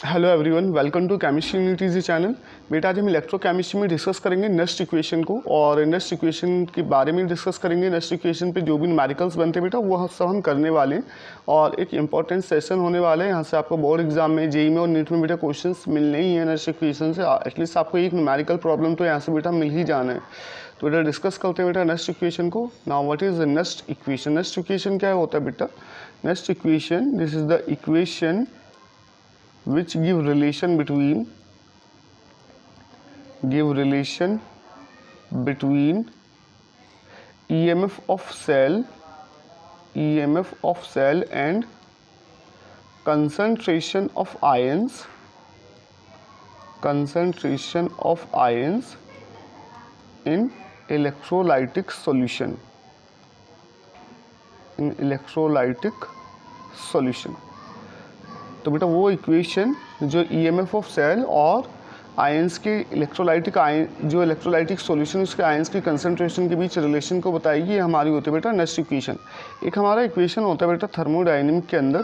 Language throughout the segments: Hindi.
Hello everyone, welcome to chemistry unity channel. बेटा आज हम इलेक्ट्रोकेमिस्ट्री में डिस्कस करेंगे नेक्स्ट इक्वेशन को, और नेक्स्ट इक्वेशन के बारे में डिस्कस करेंगे। नेक्स्ट इक्वेशन पे जो भी न्यूमेरिकल्स बनते हैं बेटा वो सब हम करने वाले हैं, और एक इंपॉर्टेंट सेशन होने वाला है। यहाँ से आपको बोर्ड एग्जाम में, जेई में और नीट में बेटा क्वेश्चंस मिलने ही हैं नेक्स्ट इक्वेशन से। एटलीस्ट आपको एक न्यूमेरिकल प्रॉब्लम तो यहाँ से बेटा मिल ही जाना है। तो बेटा डिस्कस करते हैं बेटा नेक्स्ट इक्वेशन को। Now what is the next equation? Next equation क्या होता है बेटा? Next equation, this is the equation which give relation between EMF of cell and concentration of ions in electrolytic solution. तो बेटा वो इक्वेशन जो EMF ऑफ सेल और आयंस के इलेक्ट्रोलाइटिक सॉल्यूशन उसके आयंस की कंसंट्रेशन के बीच रिलेशन को बताएगी, ये हमारी होती है बेटा नेक्स्ट इक्वेशन। एक हमारा इक्वेशन होता है बेटा थर्मोडायनेमिक के अंदर,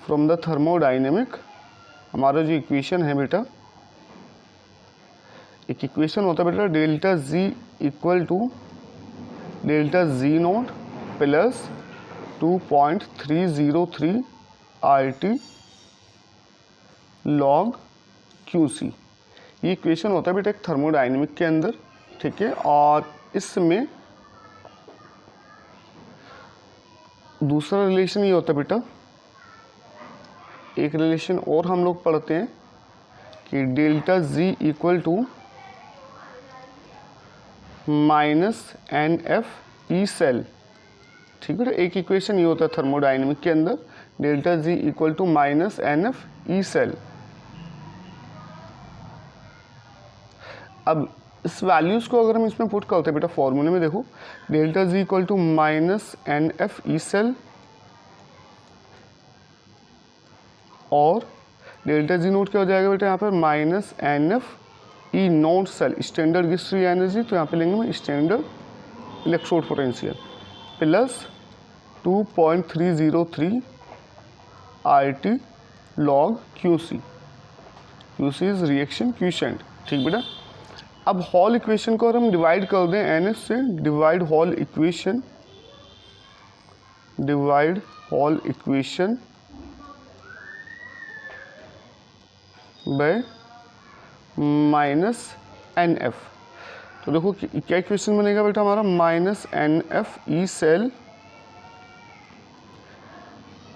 फ्रॉम द थर्मोडायनेमिक हमारा जो इक्वेशन है बेटा, एक इक्वेशन होता है बेटा delta G equal to delta G nought plus 2.303 RT log QC। ये इक्वेशन होता है बेटा एक थर्मोडायनेमिक के अंदर, ठीक है। और इसमें दूसरा रिलेशन ये होता है बेटा, एक रिलेशन और हम लोग पढ़ते हैं कि delta G equal to -NF E cell, ठीक है। एक इक्वेशन ये होता है थर्मोडायनेमिक के अंदर, delta G equal to -NF E cell. अब इस वैल्यूज़ को अगर हम इसमें पुट करते हैं बेटा फॉर्मूले में, देखो delta G equal to -NF E cell और डेल्टा जी नोट क्या हो जाएगा बेटा यहाँ पर -NF E note cell, standard gives free energy, तो यहाँ पे लेंगे हम standard electrode potential plus 2.303 RT log QC। QC is reaction quotient, ठीक बेटा। अब हॉल इक्वेशन को अगर हम डिवाइड कर दें NF से, divide hall equation by -NF, तो देखो क्या इक्वेशन बनेगा बेटा हमारा, -NF E cell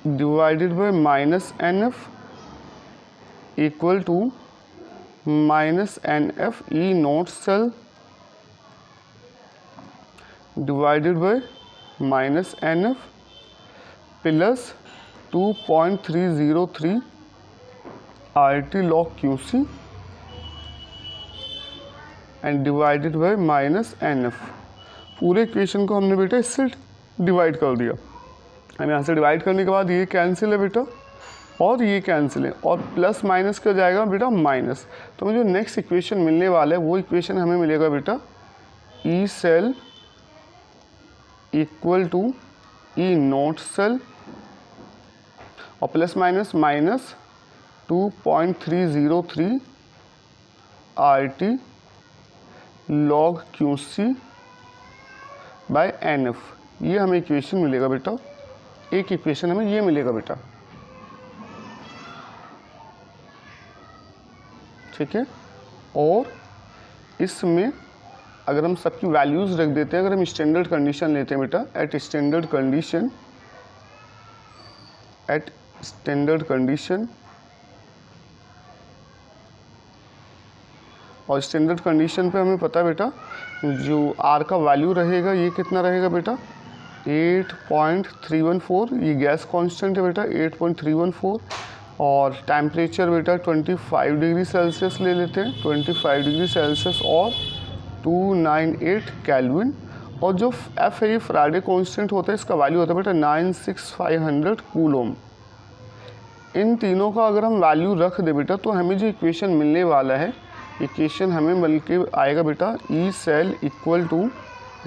divided by -NF equal to -NF E note cell divided by -NF plus 2.303 RT log QC and divided by -NF। पूरे इक्वेशन को हमने बेटा इससे डिवाइड कर दिया। हम यहाँ से डिवाइड करने के बाद ये कैंसिल है बेटा और ये कैंसिल है, और प्लस माइनस क्या जाएगा बेटा माइनस। तो मुझे जो नेक्स्ट इक्वेशन मिलने वाला है वो इक्वेशन हमें मिलेगा बेटा E cell equal to E note cell और plus minus minus 2.303 RT log QC by NF। ये हमें इक्वेशन मिलेगा बेटा, एक इक्वेशन हमें ये मिलेगा बेटा, ठीक है। और इसमें अगर हम सबकी वैल्यूज़ रख देते हैं, अगर हम स्टैंडर्ड कंडीशन लेते हैं बेटा, एट स्टैंडर्ड कंडीशन और स्टैंडर्ड कंडीशन पे हमें पता है बेटा जो R का वैल्यू रहेगा ये कितना रहेगा बेटा 8.314। ये गैस कांस्टेंट है बेटा 8.314, और टेम्परेचर बेटा 25 डिग्री सेल्सियस ले लेते हैं, 25 डिग्री सेल्सियस और 298 केल्विन। और जो F है ये फ्राइडे कांस्टेंट होता है, इसका वैल्यू होता है बेटा 96500 कूलोम। इन तीनों का अगर हम वैल्यू रख दे बेटा तो हमें जो इक्वेशन मिलने वाला है, इक्वेशन हमें बल्कि आएगा बेटा E सेल इक्वल टू,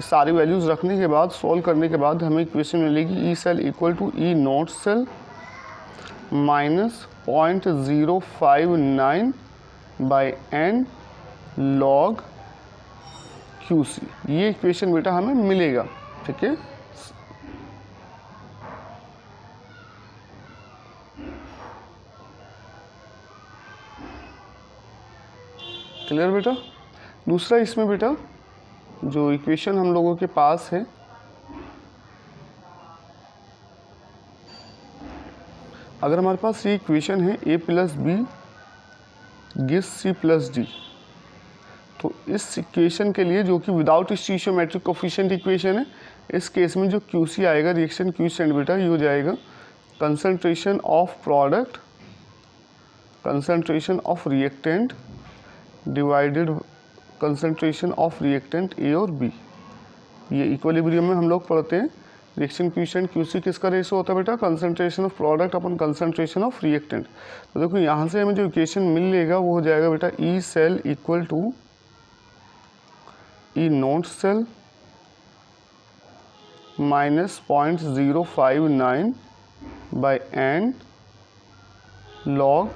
सारी वैल्यूज़ रखने के बाद सॉल्व करने के बाद हमें इक्वेशन मिलेगी E cell equal to E nought cell minus 0.059 by n log QC, ये इक्वेशन बेटा हमें मिलेगा। ठीक है, क्लियर बेटा। दूसरा इसमें बेटा जो इक्वेशन हम लोगों के पास है, अगर हमारे पास ये इक्वेशन है a plus B gives c plus D, तो इस इक्वेशन के लिए जो कि विदाउट स्टीशियोमेट्रिक कोफिशिएंट इक्वेशन है, इस केस में जो QC आएगा, रिएक्शन क्यूसेंट बेटा, ये हो जाएगा concentration of product, concentration of reactant divided concentration of reactant A और B। ये इक्विलिब्रियम में हम लोग पढ़ते हैं, रिएक्शन क्यूसेंट QC किसका रेशो होता है बेटा, concentration of product upon concentration of reactant. तो देखो यहाँ से हमें जो इक्वेशन मिलेगा वो हो जाएगा बेटा E cell equal to E nought cell minus 0.059 by n log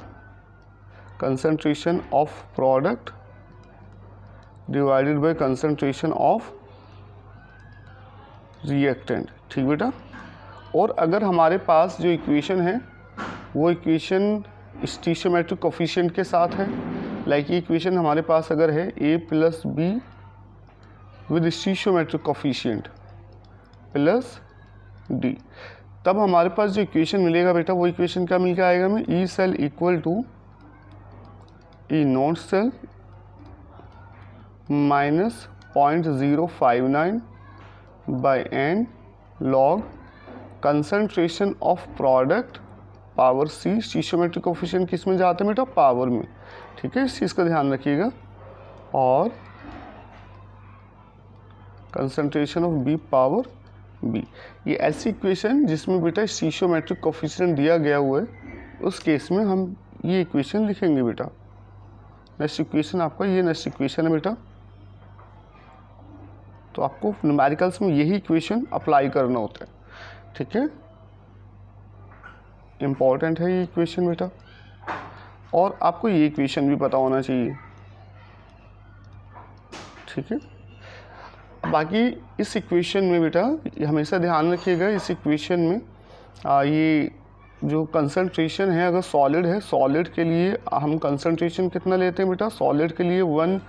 concentration of product divided by concentration of reactant। ठीक बेटा। और अगर हमारे पास जो इक्वेशन है वो इक्वेशन स्टीशियोमेट्रिक कोफिशिएंट के साथ है, लाइक ये इक्वेशन हमारे पास अगर है a plus B with stoichiometric coefficient plus D, तब हमारे पास जो इक्वेशन मिलेगा बेटा वो इक्वेशन क्या मिल के आएगा हमें, E cell equal to E not cell minus 0.059 by n log concentration of product power c, stoichiometric coefficient किस में जाता है बेटा, पावर में। ठीक है, इस चीज़ का ध्यान रखिएगा। और concentration of b power b, ये ऐसी इक्वेशन जिसमें बेटा स्टीशियोमेट्रिक कोफिशिएंट दिया गया हुआ है, उस केस में हम ये इक्वेशन लिखेंगे बेटा। नेक्स्ट इक्वेशन आपका ये नेक्स्ट इक्वेशन है बेटा, तो आपको न्यूमेरिकल्स में यही इक्वेशन अप्लाई करना होता है। ठीक है, इम्पॉर्टेंट है ये इक्वेशन बेटा, और आपको ये इक्वेशन भी पता होना चाहिए। ठीक है, बाकी इस इक्वेशन में बेटा हमेशा ध्यान रखिएगा, इस इक्वेशन में ये जो कंसंट्रेशन है, अगर सॉलिड है, सॉलिड के लिए हम कंसंट्रेशन कितना लेते हैं बेटा, सॉलिड के लिए 1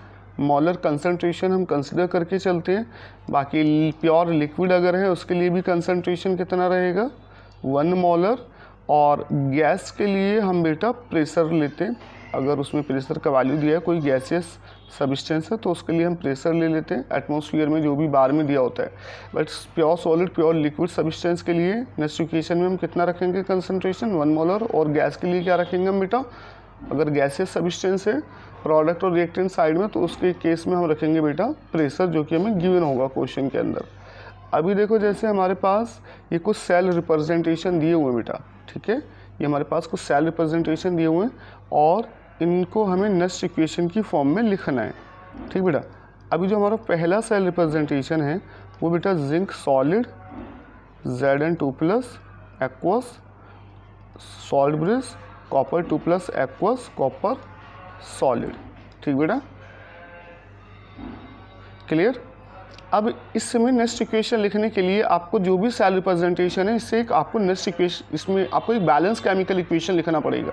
मोलर कंसंट्रेशन हम कंसिडर करके चलते हैं। बाकी प्योर लिक्विड अगर है उसके लिए भी कंसंट्रेशन कितना रहेगा, 1 मोलर। और गैस के लिए हम बेटा प्रेशर लेते हैं, अगर उसमें प्रेशर का वैल्यू दिया है, कोई गैसियस सब्सटेंस है तो उसके लिए हम प्रेशर ले लेते हैं एटमॉस्फेयर में जो भी बार में दिया होता है। But pure solid pure liquid substance के लिए नेक्स्ट इक्वेशन में हम कितना रखेंगे कंसंट्रेशन, 1 मोलर। और गैस के लिए क्या रखेंगे हम बेटा, अगर गैसियस सब्सटेंस है प्रोडक्ट और रिएक्टेंट साइड में, तो उसके केस में हम रखेंगे बेटा प्रेशर, जो कि हमें गिवन होगा क्वेश्चन के अंदर। अभी देखो जैसे हमारे पास ये कुछ सेल रिप्रेजेंटेशन दिए हुए हैं बेटा। ठीक है, ये हमारे पास कुछ सेल रिप्रेजेंटेशन दिए हुए हैं और इनको हमें नेक्स्ट इक्वेशन की फॉर्म में लिखना है। ठीक बेटा, अभी जो हमारा पहला सेल रिप्रेजेंटेशन है वो बेटा zinc solid Zn2+ aqueous salt bridge copper 2+ aqueous copper solid. ठीक बेटा, क्लियर। अब इस समय नेक्स्ट इक्वेशन लिखने के लिए आपको जो भी सेल रिप्रेजेंटेशन है, इससे एक आपको नेक्स्ट इक्वेशन, इसमें आपको एक बैलेंस केमिकल इक्वेशन लिखना पड़ेगा।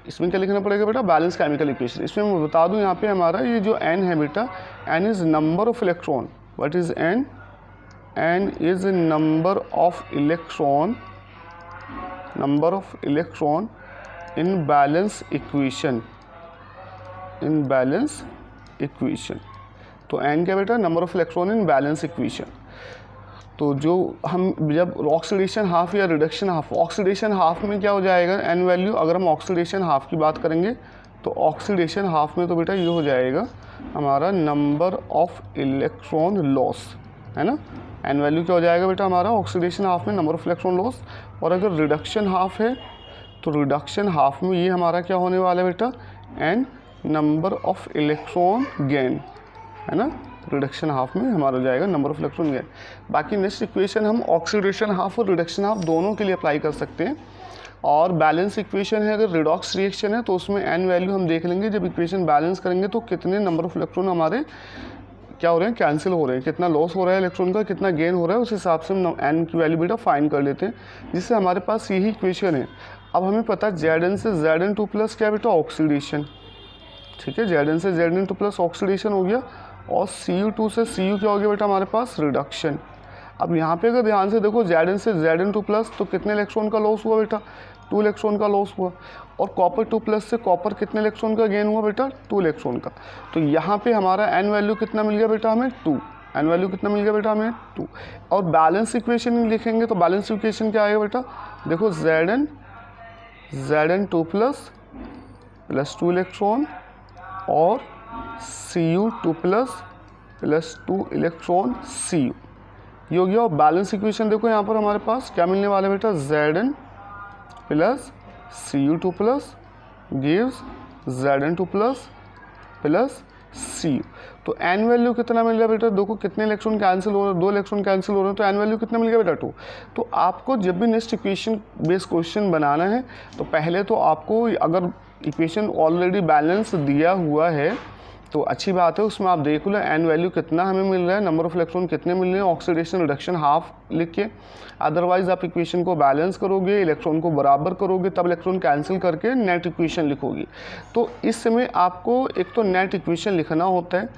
इसमें क्या लिखना पड़ेगा बेटा, बैलेंस केमिकल इक्वेशन। इसमें मैं बता दूं यहाँ पे हमारा ये जो n है बेटा, n is number of electron. What is n? n is number of electron, number of electron in balance equation, in balance equation. तो n क्या बेटा, number of electron in balance equation. तो जो हम जब ऑक्सीडेशन हाफ या रिडक्शन हाफ, ऑक्सीडेशन हाफ में क्या हो जाएगा n वैल्यू, अगर हम ऑक्सीडेशन हाफ की बात करेंगे तो ऑक्सीडेशन हाफ में तो बेटा ये हो जाएगा हमारा नंबर ऑफ इलेक्ट्रॉन लॉस, है ना। n वैल्यू क्या हो जाएगा बेटा हमारा ऑक्सीडेशन हाफ में नंबर ऑफ इलेक्ट्रॉन लॉस। और अगर रिडक्शन हाफ है तो रिडक्शन हाफ में ये हमारा क्या होने वाला है बेटा, n number of electron gain, है ना। रिडक्शन हाफ में हमारा हो जाएगा नंबर ऑफ इलेक्ट्रॉन गेन। बाकी नेक्स्ट इक्वेशन हम ऑक्सीडेशन हाफ और रिडक्शन हाफ दोनों के लिए अप्लाई कर सकते हैं। और बैलेंस इक्वेशन है, अगर रिडॉक्स रिएक्शन है तो उसमें एन वैल्यू हम देख लेंगे जब इक्वेशन बैलेंस करेंगे तो कितने नंबर ऑफ इलेक्ट्रॉन हमारे क्या हो रहे हैं, कैंसिल हो रहे हैं, कितना लॉस हो रहा है इलेक्ट्रॉन का, कितना गेन हो रहा है, उस हिसाब से हम एन की वैल्यू बेटा फाइंड कर लेते हैं, जिससे हमारे पास यही इक्वेशन है। अब हमें पता है Zn से Zn2 प्लस क्या बेटा, ऑक्सीडेशन। ठीक है, Zn से Zn2 प्लस ऑक्सीडेशन हो गया, और Cu2 से Cu क्या हो गया बेटा हमारे पास, रिडक्शन। अब यहाँ पे अगर ध्यान से देखो Zn से Zn2 प्लस तो कितने इलेक्ट्रॉन का लॉस हुआ बेटा, 2 इलेक्ट्रॉन का लॉस हुआ, और कॉपर 2 प्लस से कॉपर कितने इलेक्ट्रॉन का गेन हुआ बेटा, 2 इलेक्ट्रॉन का। तो यहाँ पे हमारा एन वैल्यू कितना मिल गया बेटा हमें, 2। एन वैल्यू कितना मिल गया बेटा हमें, 2। और बैलेंस इक्वेशन लिखेंगे तो बैलेंस इक्वेशन क्या आएगा बेटा, देखो Zn2 प्लस 2 इलेक्ट्रॉन और Cu2 प्लस 2 इलेक्ट्रॉन Cu, ये हो गया। और बैलेंस इक्वेशन देखो यहाँ पर हमारे पास क्या मिलने वाला है बेटा, Zn plus Cu2 plus gives Zn2 plus Cu। तो एन वैल्यू कितना मिल गया बेटा, देखो कितने इलेक्ट्रॉन कैंसिल हो रहे हैं, 2 इलेक्ट्रॉन कैंसिल हो रहे हैं, तो एन वैल्यू कितना मिल गया बेटा, 2। तो आपको जब भी नेक्स्ट इक्वेशन बेस्ड क्वेश्चन बनाना है तो पहले तो आपको, अगर इक्वेशन ऑलरेडी बैलेंस दिया हुआ है तो अच्छी बात है, उसमें आप देख लो एन वैल्यू कितना हमें मिल रहा है, नंबर ऑफ इलेक्ट्रॉन कितने मिल रहे हैं, ऑक्सीडेशन रिडक्शन हाफ लिख के। अदरवाइज आप इक्वेशन को बैलेंस करोगे, इलेक्ट्रॉन को बराबर करोगे, तब इलेक्ट्रॉन कैंसिल करके नेट इक्वेशन लिखोगे। तो इस समय आपको एक तो नेट इक्वेशन लिखना होता है,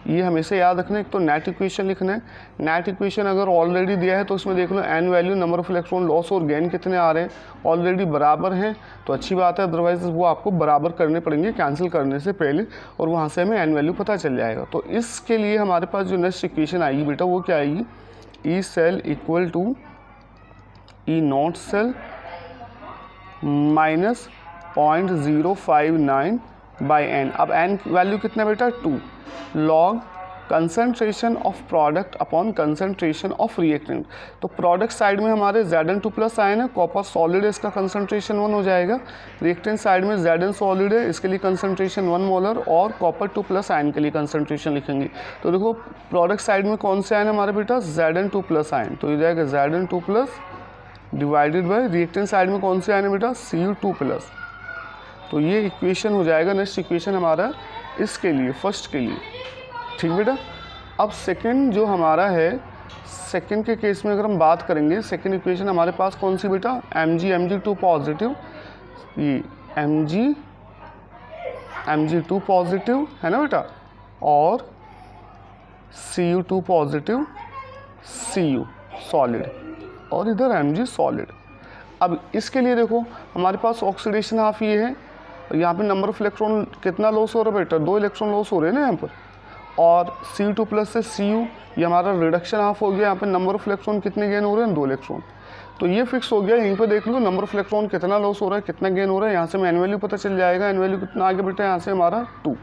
ये हमेशा याद रखना है, एक तो नेट इक्वेशन लिखना है। नेट इक्वेशन अगर ऑलरेडी दिया है तो उसमें देख लो N value, number of electron loss और गेन कितने आ रहे हैं, ऑलरेडी बराबर हैं तो अच्छी बात है, अदरवाइज वो आपको बराबर करने पड़ेंगे कैंसिल करने से पहले, और वहाँ से हमें एन वैल्यू पता चल जाएगा। तो इसके लिए हमारे पास जो नेक्स्ट इक्वेशन आएगी बेटा वो क्या आएगी, E cell equal to E not cell minus 0.059 by N. अब एन वैल्यू कितना बेटा, 2 log concentration of product upon concentration of reactant. तो प्रोडक्ट साइड में हमारे Zn2 प्लस आयन है, कॉपर सॉलिड है, इसका कंसनट्रेशन 1 हो जाएगा। रिएक्टेंट साइड में Zn सॉलिड है, इसके लिए कंसनट्रेशन 1 मोलर, और कॉपर 2 प्लस आयन के लिए कंसनट्रेशन लिखेंगे। तो देखो प्रोडक्ट साइड में कौन से आयन हमारे बेटा, Zn2 प्लस आयन, तो ये जाएगा Zn2 plus divided by reactant side में कौन से आयन है बेटा, Cu2 प्लस। तो ये इक्वेशन हो जाएगा नेक्स्ट इक्वेशन हमारा इसके लिए, फर्स्ट के लिए। ठीक बेटा। अब सेकंड जो हमारा है, सेकंड के केस में अगर हम बात करेंगे, सेकंड इक्वेशन हमारे पास कौन सी बेटा, Mg2 पॉजिटिव, ये Mg2 पॉजिटिव है ना बेटा, और Cu2 पॉजिटिव, Cu सॉलिड, और इधर Mg सॉलिड। अब इसके लिए देखो हमारे पास ऑक्सीडेशन हाफ ये है, यहाँ पे नंबर ऑफ इलेक्ट्रॉन कितना लॉस हो रहा है बेटा, 2 इलेक्ट्रॉन लॉस हो रहे हैं ना यहाँ पर, और Cu2 प्लस से Cu ये हमारा रिडक्शन हाफ हो गया, यहाँ पे नंबर ऑफ इलेक्ट्रॉन कितने गेन हो रहे हैं, 2 इलेक्ट्रॉन। तो ये फिक्स हो गया, यहीं पे देख लो नंबर ऑफ इलेक्ट्रॉन कितना लॉस हो रहा है, कितना गेन हो रहा है, यहाँ से हमें एन वैल्यू पता चल जाएगा, एन वैल्यू कितना आ गया बेटा, यहाँ से हमारा 2।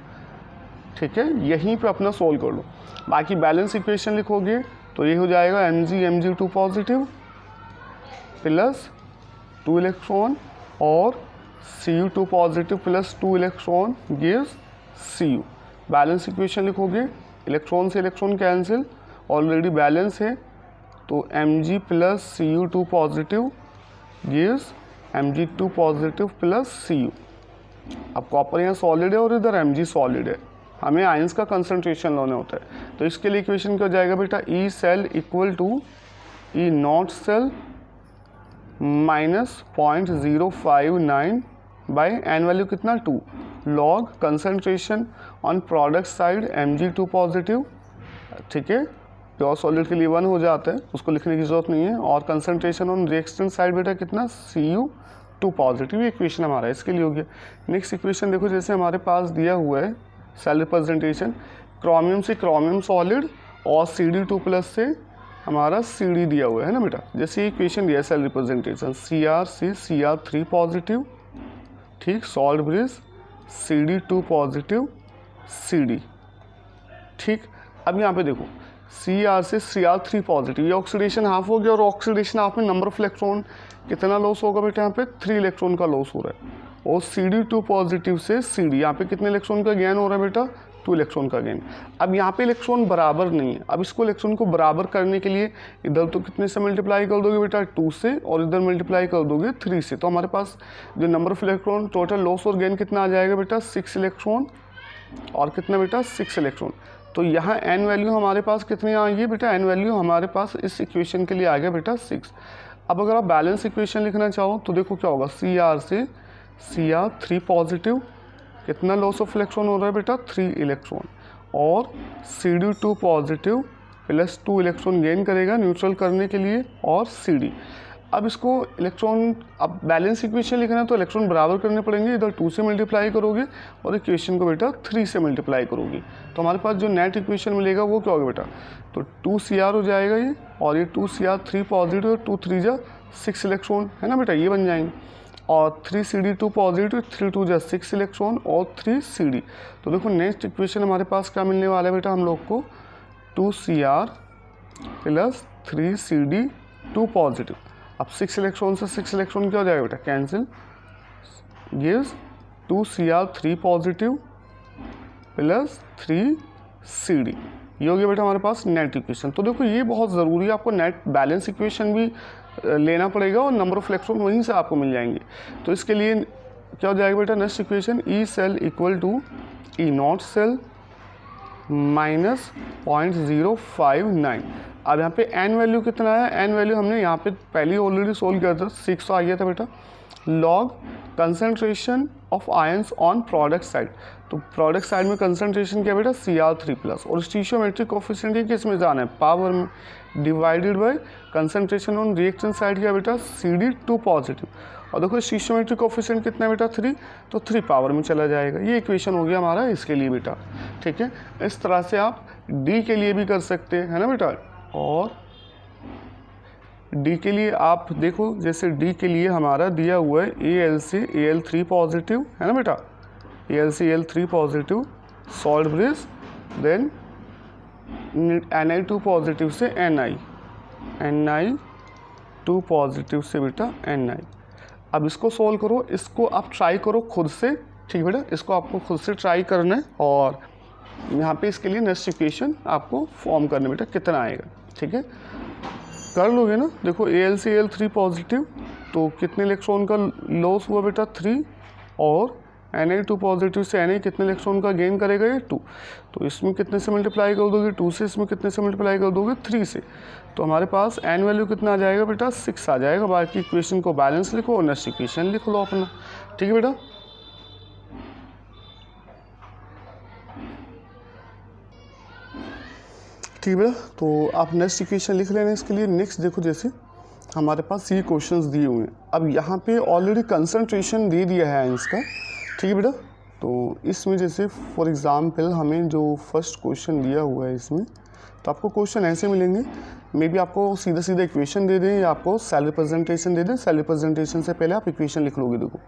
ठीक है, यहीं पर अपना सोल्व कर लो। बाकी बैलेंस इक्वेशन लिखोगे तो ये हो जाएगा Mg2 पॉजिटिव प्लस 2 इलेक्ट्रॉन और Cu2 positive plus 2 electron gives Cu। Balance equation लिखोगे, इलेक्ट्रॉन से इलेक्ट्रॉन कैंसिल, ऑलरेडी बैलेंस है, तो Mg plus Cu2 positive gives Mg2 positive plus Cu। अब कॉपर यहाँ सॉलिड है और इधर Mg सॉलिड है, हमें आयंस का कंसंट्रेशन लेना होता है। तो इसके लिए इक्वेशन क्या हो जाएगा बेटा, E cell equal to E not cell minus 0.059 by N value कितना, 2 log concentration on product side Mg2 positive. ठीक है, प्योर सॉलिड के लिए 1 हो जाता है, उसको लिखने की जरूरत नहीं है, और कंसंट्रेशन ऑन रिएक्टेंट साइड बेटा कितना, Cu2 पॉजिटिव। ये इक्वेशन हमारा इसके लिए हो गया। नेक्स्ट इक्वेशन देखो, जैसे हमारे पास दिया हुआ है सेल रिप्रेजेंटेशन, क्रोमियम से क्रोमियम सॉलिड और Cd2 प्लस से हमारा Cd दिया हुआ है ना बेटा। जैसे ये इक्वेशन दिया है सेल रिप्रेजेंटेशन, Cr से Cr3 पॉजिटिव, ठीक, salt bridge Cd2 positive Cd। ठीक, अब यहाँ पे देखो Cr से Cr3 पॉजिटिव, ये ऑक्सीडेशन हाफ हो गया, और ऑक्सीडेशन हाफ में नंबर ऑफ इलेक्ट्रॉन कितना लॉस होगा बेटा, यहाँ पे 3 इलेक्ट्रॉन का लॉस हो रहा है, और Cd2 पॉजिटिव से Cd, यहाँ पे कितने इलेक्ट्रॉन का गेन हो रहा है बेटा, 2 इलेक्ट्रॉन का गेन। अब यहाँ पे इलेक्ट्रॉन बराबर नहीं है, अब इसको इलेक्ट्रॉन को बराबर करने के लिए इधर तो कितने से मल्टीप्लाई कर दोगे बेटा 2 से, और इधर मल्टीप्लाई कर दोगे 3 से। तो हमारे पास जो number of electron total loss और गेन कितना आ जाएगा बेटा 6 इलेक्ट्रॉन, और कितना बेटा 6 इलेक्ट्रॉन। तो यहाँ एन वैल्यू हमारे पास कितनी आ गई बेटा, एन वैल्यू हमारे पास इस इक्वेशन के लिए आ गया बेटा 6। अब अगर आप बैलेंस इक्वेशन लिखना चाहो तो देखो क्या होगा, CR से CR 3 पॉजिटिव, कितना लॉस ऑफ इलेक्ट्रॉन हो रहा है बेटा 3 इलेक्ट्रॉन, और CD 2 positive plus 2 electron gain करेगा न्यूट्रल करने के लिए, और CD। अब इसको इलेक्ट्रॉन, अब बैलेंस इक्वेशन लिखना है तो इलेक्ट्रॉन बराबर करने पड़ेंगे, इधर 2 से मल्टीप्लाई करोगे और इक्वेशन को बेटा 3 से मल्टीप्लाई करोगे, तो हमारे पास जो नेट इक्वेशन मिलेगा वो क्या होगा बेटा, तो 2CR हो जाएगा ये, और ये 2CR 3 पॉजिटिव और 2 3 जा 6 इलेक्ट्रॉन है ना बेटा, ये बन जाएंगे, और 3CD 2 पॉजिटिव 3 2 जा 6 इलेक्ट्रॉन और 3CD। तो देखो नेक्स्ट इक्वेशन हमारे पास क्या मिलने वाला है बेटा हम लोग को, 2CR प्लस 3CD 2 पॉजिटिव। अब 6 इलेक्ट्रॉन से 6 इलेक्ट्रॉन क्या हो जाएगा बेटा, cancel, gives 2CR 3 positive plus 3CD। ये हो गया बेटा हमारे पास नेट इक्वेशन। तो देखो ये बहुत ज़रूरी है, आपको नेट बैलेंस इक्वेशन भी लेना पड़ेगा और नंबर ऑफ इलेक्ट्रॉन वहीं से आपको मिल जाएंगे। तो इसके लिए क्या हो जाएगा बेटा next equation, E cell equal to E nought cell minus 0.059। अब यहाँ पे एन वैल्यू कितना है, एन वैल्यू हमने यहाँ पे पहले ऑलरेडी सोल्व किया था, 6 आ गया था बेटा। Log concentration of ions on product side, तो प्रोडक्ट साइड में कंसंट्रेशन क्या बेटा CR3 प्लस, और स्टीशियोमेट्रिक कोफिशिएंट ये किस में जाना है, पावर में, divided by concentration on reaction side क्या बेटा CD 2 पॉजिटिव, और देखो स्टीशियोमेट्रिक कोफिशिएंट कितना है बेटा 3, तो 3 पावर में चला जाएगा। ये इक्वेशन हो गया हमारा इसके लिए बेटा, ठीक है। इस तरह से आप D के लिए भी कर सकते हैं है ना बेटा, और D के लिए आप देखो जैसे D के लिए हमारा दिया हुआ है AL से AL3 पॉजिटिव है ना बेटा, AL से AL3 positive salt bridge, then Ni2 positive से Ni2 पॉजिटिव से बेटा Ni। अब इसको सोल्व करो, इसको आप ट्राई करो खुद से, ठीक है बेटा, इसको आपको खुद से ट्राई करना है, और यहाँ पे इसके लिए नेक्स्ट इक्वेशन आपको फॉर्म करना बेटा कितना आएगा, ठीक है, कर लोगे ना। देखो AL से AL3 पॉजिटिव, तो कितने इलेक्ट्रॉन का लॉस हुआ बेटा 3, और Na2 पॉजिटिव से Na कितने इलेक्ट्रॉन का गेन करेगा ये 2, तो इसमें कितने से मल्टीप्लाई कर दोगे 2 से, इसमें कितने से मल्टीप्लाई कर दोगे 3 से, तो हमारे पास एन वैल्यू कितना आ जाएगा बेटा 6 आ जाएगा। बाकी इक्वेशन को बैलेंस लिखो और नेक्स्ट इक्वेशन लिख लो अपना, ठीक है बेटा। ठीक है बेटा, तो आप नेक्स्ट इक्वेशन लिख लेना इसके लिए। नेक्स्ट देखो जैसे हमारे पास ये क्वेश्चंस दिए हुए हैं, अब यहाँ पे ऑलरेडी कंसंट्रेशन दे दिया है इसका, ठीक है बेटा। तो इसमें जैसे फॉर एग्ज़ाम्पल हमें जो फर्स्ट क्वेश्चन दिया हुआ है इसमें, तो आपको क्वेश्चन ऐसे मिलेंगे, मे बी आपको सीधा सीधा इक्वेशन दे दें या आपको सेल रिप्रेजेंटेशन दे दें। सेल रिप्रेजेंटेशन से पहले आप इक्वेशन लिख लोगे। देखो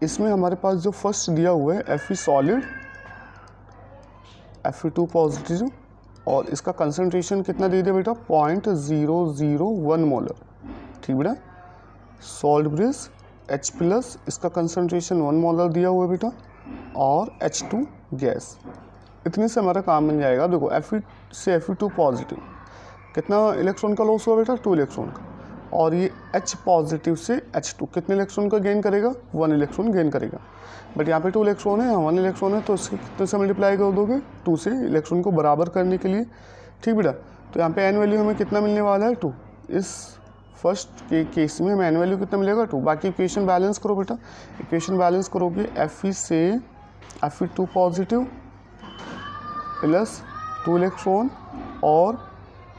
इसमें हमारे पास जो फर्स्ट दिया हुआ है Fe सॉलिड Fe2 पॉजिटिव, और इसका कंसंट्रेशन कितना दे दिया बेटा 0.001 मोलर, ठीक बेटा। सॉल्ट ब्रिज H प्लस, इसका कंसंट्रेशन 1 मोलर दिया हुआ है बेटा, और H2 गैस, इतने से हमारा काम बन जाएगा। देखो Fe से Fe2 पॉजिटिव कितना इलेक्ट्रॉन का लॉस हुआ बेटा 2 इलेक्ट्रॉन का, और ये H पॉजिटिव से H2 कितने इलेक्ट्रॉन का गेन करेगा 1 इलेक्ट्रॉन गेन करेगा। बट यहाँ पे 2 इलेक्ट्रॉन है, 1 इलेक्ट्रॉन है, तो इसके कितने से मल्टीप्लाई कर दोगे 2 से, इलेक्ट्रॉन को बराबर करने के लिए, ठीक बेटा। तो यहाँ पे एन वैल्यू हमें कितना मिलने वाला है 2, इस फर्स्ट के केस में हमें एन वैल्यू कितना मिलेगा 2। बाकी इक्वेशन बैलेंस करो बेटा, इक्वेशन बैलेंस करोगे Fe से Fe2 पॉजिटिव प्लस 2 इलेक्ट्रॉन और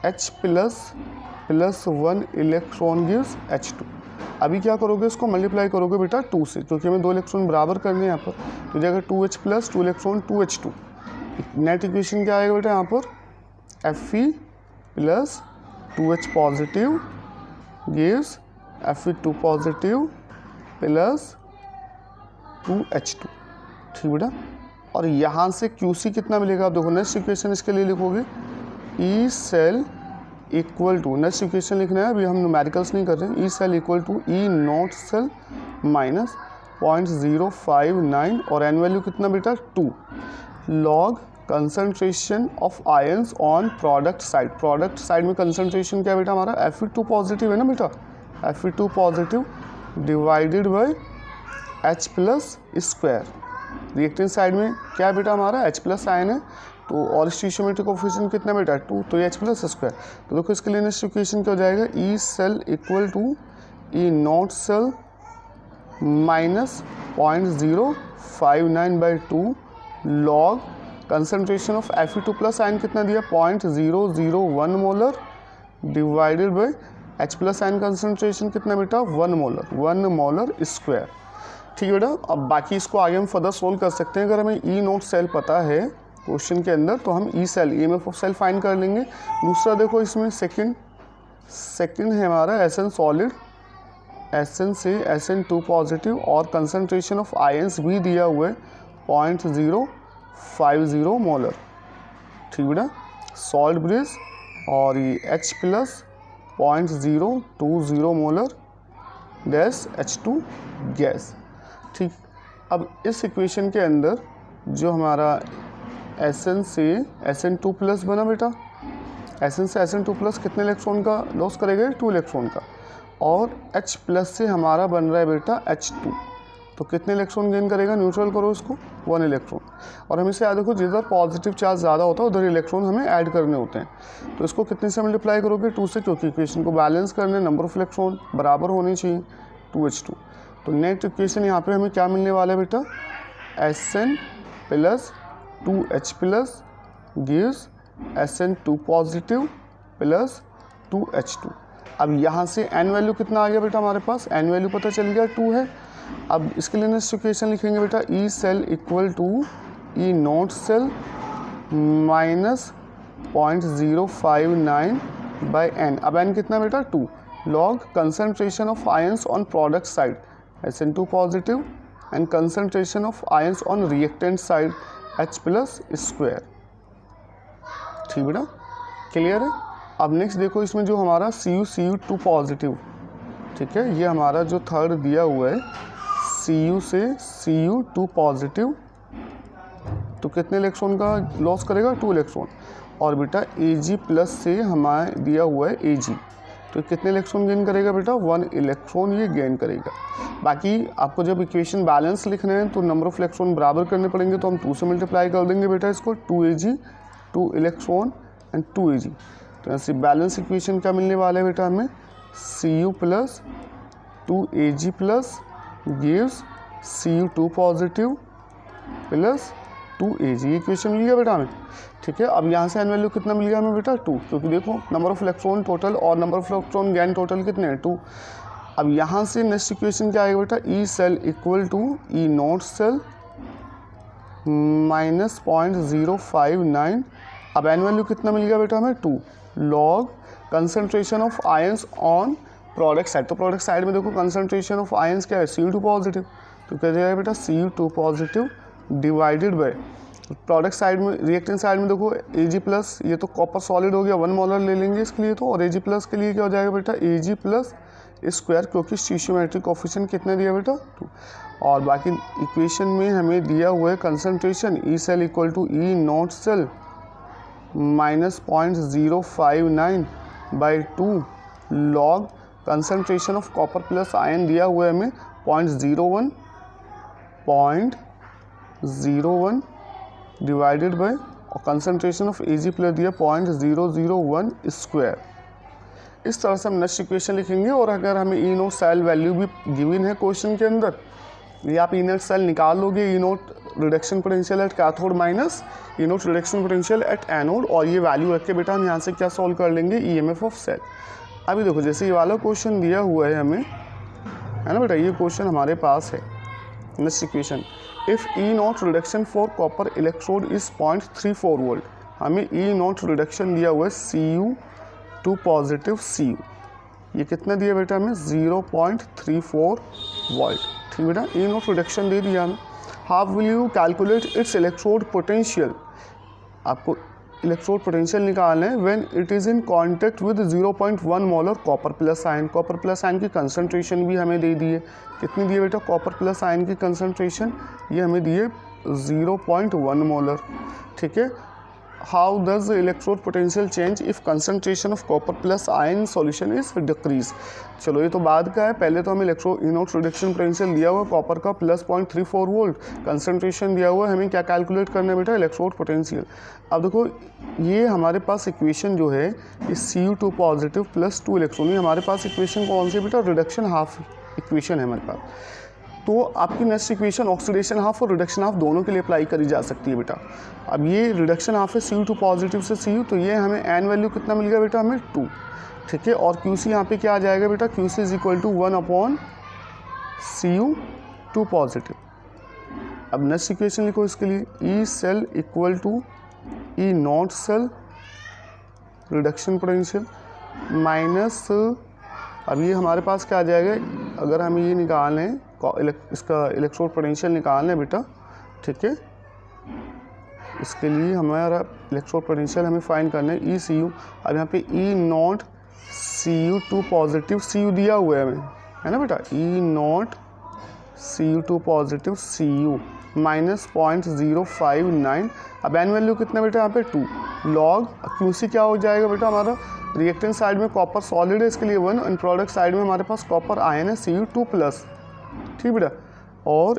H plus 1 electron gives H2। अभी क्या करोगे, इसको मल्टीप्लाई करोगे बेटा 2 से, क्योंकि हमें 2 इलेक्ट्रॉन बराबर करने हैं यहाँ पर, तो जाएगा 2H plus 2 electron 2H2। Net equation क्या आएगा बेटा यहाँ पर Fe plus 2H positive gives Fe2 positive plus 2H2, ठीक बेटा। और यहाँ से QC कितना मिलेगा आप देखो, नेक्स्ट इक्वेशन इसके लिए लिखोगे E cell equal to, next equation लिखना है, अभी हम न्यूमेरिकल्स नहीं कर रहे हैं। E cell equal to E nought cell minus 0.059, और एन वैल्यू कितना बेटा 2, log concentration of ions on product side. Product side में कंसंट्रेशन क्या है बेटा हमारा, Fe2 पॉजिटिव है ना बेटा, Fe2 positive divided by H plus square. Reactant side में क्या है बेटा हमारा, H प्लस आयन है, तो और स्टीशियोमेट्रिक कोफिशिएंट कितना बेटा 2, तो H प्लस स्क्वायर। तो देखो इसके लिए नेक्स्ट इक्वेशन क्या हो जाएगा, E cell equal to E not cell minus 0.059/2 log concentration of Fe2 plus ion कितना दिया 0.001 molar divided by H plus ion concentration कितना बेटा 1 मोलर स्क्वायर। ठीक है बेटा, अब बाकी इसको आगे हम फर्दर सोल्व कर सकते हैं। अगर हमें ई नोट सेल पता है क्वेश्चन के अंदर तो हम E cell EMF of cell find कर लेंगे। दूसरा देखो इसमें सेकंड है हमारा एसएन सॉलिड, एसएन से SN2 पॉजिटिव और कंसंट्रेशन ऑफ आयंस भी दिया हुआ है 0.050 मोलर। ठीक बेटा, सॉल्ट ब्रिज और ये H plus 0.020 molar gas H2 gas. ठीक, अब इस इक्वेशन के अंदर जो हमारा SN से SN2 प्लस बना बेटा, SN से SN2 प्लस कितने इलेक्ट्रॉन का लॉस करेगा 2 इलेक्ट्रॉन का, और H प्लस से हमारा बन रहा है बेटा H2, तो कितने इलेक्ट्रॉन गेन करेगा, न्यूट्रल करो इसको 1 इलेक्ट्रॉन। और हमेशा याद रखो जिधर पॉजिटिव चार्ज ज़्यादा होता है उधर इलेक्ट्रॉन हमें ऐड करने होते हैं, तो इसको कितने से मल्टीप्लाई करोगे 2 से, क्योंकि इक्वेशन को बैलेंस करने नंबर ऑफ इलेक्ट्रॉन बराबर होने चाहिए 2H2। तो नेक्स्ट इक्वेशन यहाँ पे हमें क्या मिलने वाला है बेटा, SN plus 2H plus gives SN2 positive plus 2H2। अब यहाँ से n वैल्यू कितना आ गया बेटा हमारे पास, n वैल्यू पता चल गया 2 है। अब इसके लिए नेक्स्ट इक्वेशन लिखेंगे बेटा, E cell equal to E not cell minus 0.059/n। अब n कितना बेटा 2 log concentration of ions on product side SN2 positive and concentration of ions on reactant side H plus square. ठीक बेटा, क्लियर है। अब नेक्स्ट देखो इसमें जो हमारा Cu2 पॉजिटिव, ठीक है, ये हमारा जो थर्ड दिया हुआ है Cu से Cu2 पॉजिटिव, तो कितने इलेक्ट्रॉन का लॉस करेगा 2 इलेक्ट्रॉन, और बेटा Ag प्लस से हमारा दिया हुआ है Ag, तो कितने इलेक्ट्रॉन गेन करेगा बेटा 1 इलेक्ट्रॉन ये गेन करेगा। बाकी आपको जब इक्वेशन बैलेंस लिखना है तो नंबर ऑफ इलेक्ट्रॉन बराबर करने पड़ेंगे, तो हम 2 से मल्टीप्लाई कर देंगे बेटा इसको, 2Ag 2 इलेक्ट्रॉन एंड 2Ag। तो ऐसे बैलेंस इक्वेशन क्या मिलने वाला है बेटा हमें, Cu plus 2Ag plus gives Cu2 positive plus 2Ag, ये इक्वेशन मिल गया बेटा हमें। ठीक है, अब यहाँ से n वैल्यू कितना मिल गया हमें बेटा 2, क्योंकि देखो नंबर ऑफ इलेक्ट्रॉन टोटल और number of electron gain total कितने हैं 2। अब यहाँ से नेक्स्ट इक्वेशन क्या आएगा बेटा, E cell equal to E not cell minus 0.059। अब n वैल्यू कितना मिल गया बेटा हमें 2 log concentration of ions on product side. तो प्रोडक्ट साइड में देखो कंसंट्रेशन ऑफ आयंस क्या है Cu2 पॉजिटिव, तो क्या जाएगा बेटा Cu2 positive divided by product side में, रिएक्टेंट साइड में देखो Ag प्लस, ये तो कॉपर सॉलिड हो गया 1 मोलर ले लेंगे इसके लिए, तो और Ag प्लस के लिए क्या हो जाएगा बेटा Ag प्लस स्क्वायर, क्योंकि स्टीशियोमेट्रिक कोफिशिएंट कितने दिया बेटा 2। और बाकी इक्वेशन में हमें दिया हुआ है concentration E cell equal to E not cell minus 0.059/2 log concentration of copper plus ion दिया हुआ है हमें 0.01 डिवाइडेड बाय, और कंसंट्रेशन ऑफ Ag प्लस दिया 0.001 स्क्वायर। इस तरह से हम नेक्स्ट इक्वेशन लिखेंगे। और अगर हमें ई नोट सेल वैल्यू भी गिवन है क्वेश्चन के अंदर, ये आप ई नोट सेल निकाल लोगे, E naught reduction potential at cathode minus E naught reduction potential at anode, और ये वैल्यू रख के बेटा हम यहाँ से क्या सॉल्व कर लेंगे EMF ऑफ सेल। अभी देखो जैसे ये वाला क्वेश्चन दिया हुआ है हमें, है ना बेटा, ये क्वेश्चन हमारे पास है। Next equation, if E naught reduction for copper electrode is 0.34 volt, हमें ई नॉट रिडक्शन दिया हुआ है Cu2 पॉजिटिव Cu, ये कितना दिया बेटा हमें 0.34 वोल्ट। ठीक बेटा, ई नॉट रिडक्शन दे दिया हमें। How will you calculate its electrode potential, आपको इलेक्ट्रोड पोटेंशियल निकालना है when it is in contact with 0.1 molar copper plus ion. Copper plus ion की कंसंट्रेशन भी हमें दे दी है, कितनी दी है बेटा कॉपर प्लस आयन की कंसंट्रेशन, ये हमें दी है 0.1 मोलर। ठीक है। How does electrode potential change if concentration of copper plus ion solution is decrease. चलो ये तो बाद का है, पहले तो हमें इनोट रिडक्शन पोटेंशियल दिया हुआ कॉपर का प्लस 0.34 वोल्ट, कंसनट्रेशन दिया हुआ है, हमें क्या कैलकुलेट करना है बेटा, इलेक्ट्रोड पोटेंशियल। अब देखो ये हमारे पास इक्वेशन जो है इस Cu2 पॉजिटिव प्लस 2 इलेक्ट्रॉन, ये हमारे पास इक्वेशन कौन सी बेटा, रिडक्शन हाफ इक्वेशन है हमारे पास। तो आपकी नेक्स्ट इक्वेशन ऑक्सीडेशन हाफ और रिडक्शन हाफ दोनों के लिए अप्लाई करी जा सकती है बेटा। अब ये रिडक्शन हाफ है Cu2 पॉजिटिव से Cu, तो ये हमें एन वैल्यू कितना मिल गया बेटा, हमें 2, ठीक है। और Qc यहाँ पे क्या आ जाएगा बेटा, Qc is equal to 1/Cu2 positive. अब नेक्स्ट इक्वेशन लिखो इसके लिए, E cell equal to E not cell reduction potential minus, अब ये हमारे पास क्या आ जाएगा, अगर हम ये निकालें इसका इलेक्ट्रोड पोटेंशियल निकालना है बेटा, ठीक है। इसके लिए हमारा इलेक्ट्रोड पोटेंशियल हमें फाइंड करना है ई Cu। अब यहाँ पे ई नॉट Cu2 पॉजिटिव Cu दिया हुआ है हमें, है ना बेटा, E naught Cu2 positive Cu minus 0.059। अब एन वैल्यू कितना बेटा यहाँ पे 2 लॉग Qc क्या हो जाएगा बेटा, हमारा रिएक्टेंट साइड में कॉपर सॉलिड है इसके लिए 1, एंड प्रोडक्ट साइड में हमारे पास कॉपर आयन है Cu2 प्लस, ठीक बेटा। और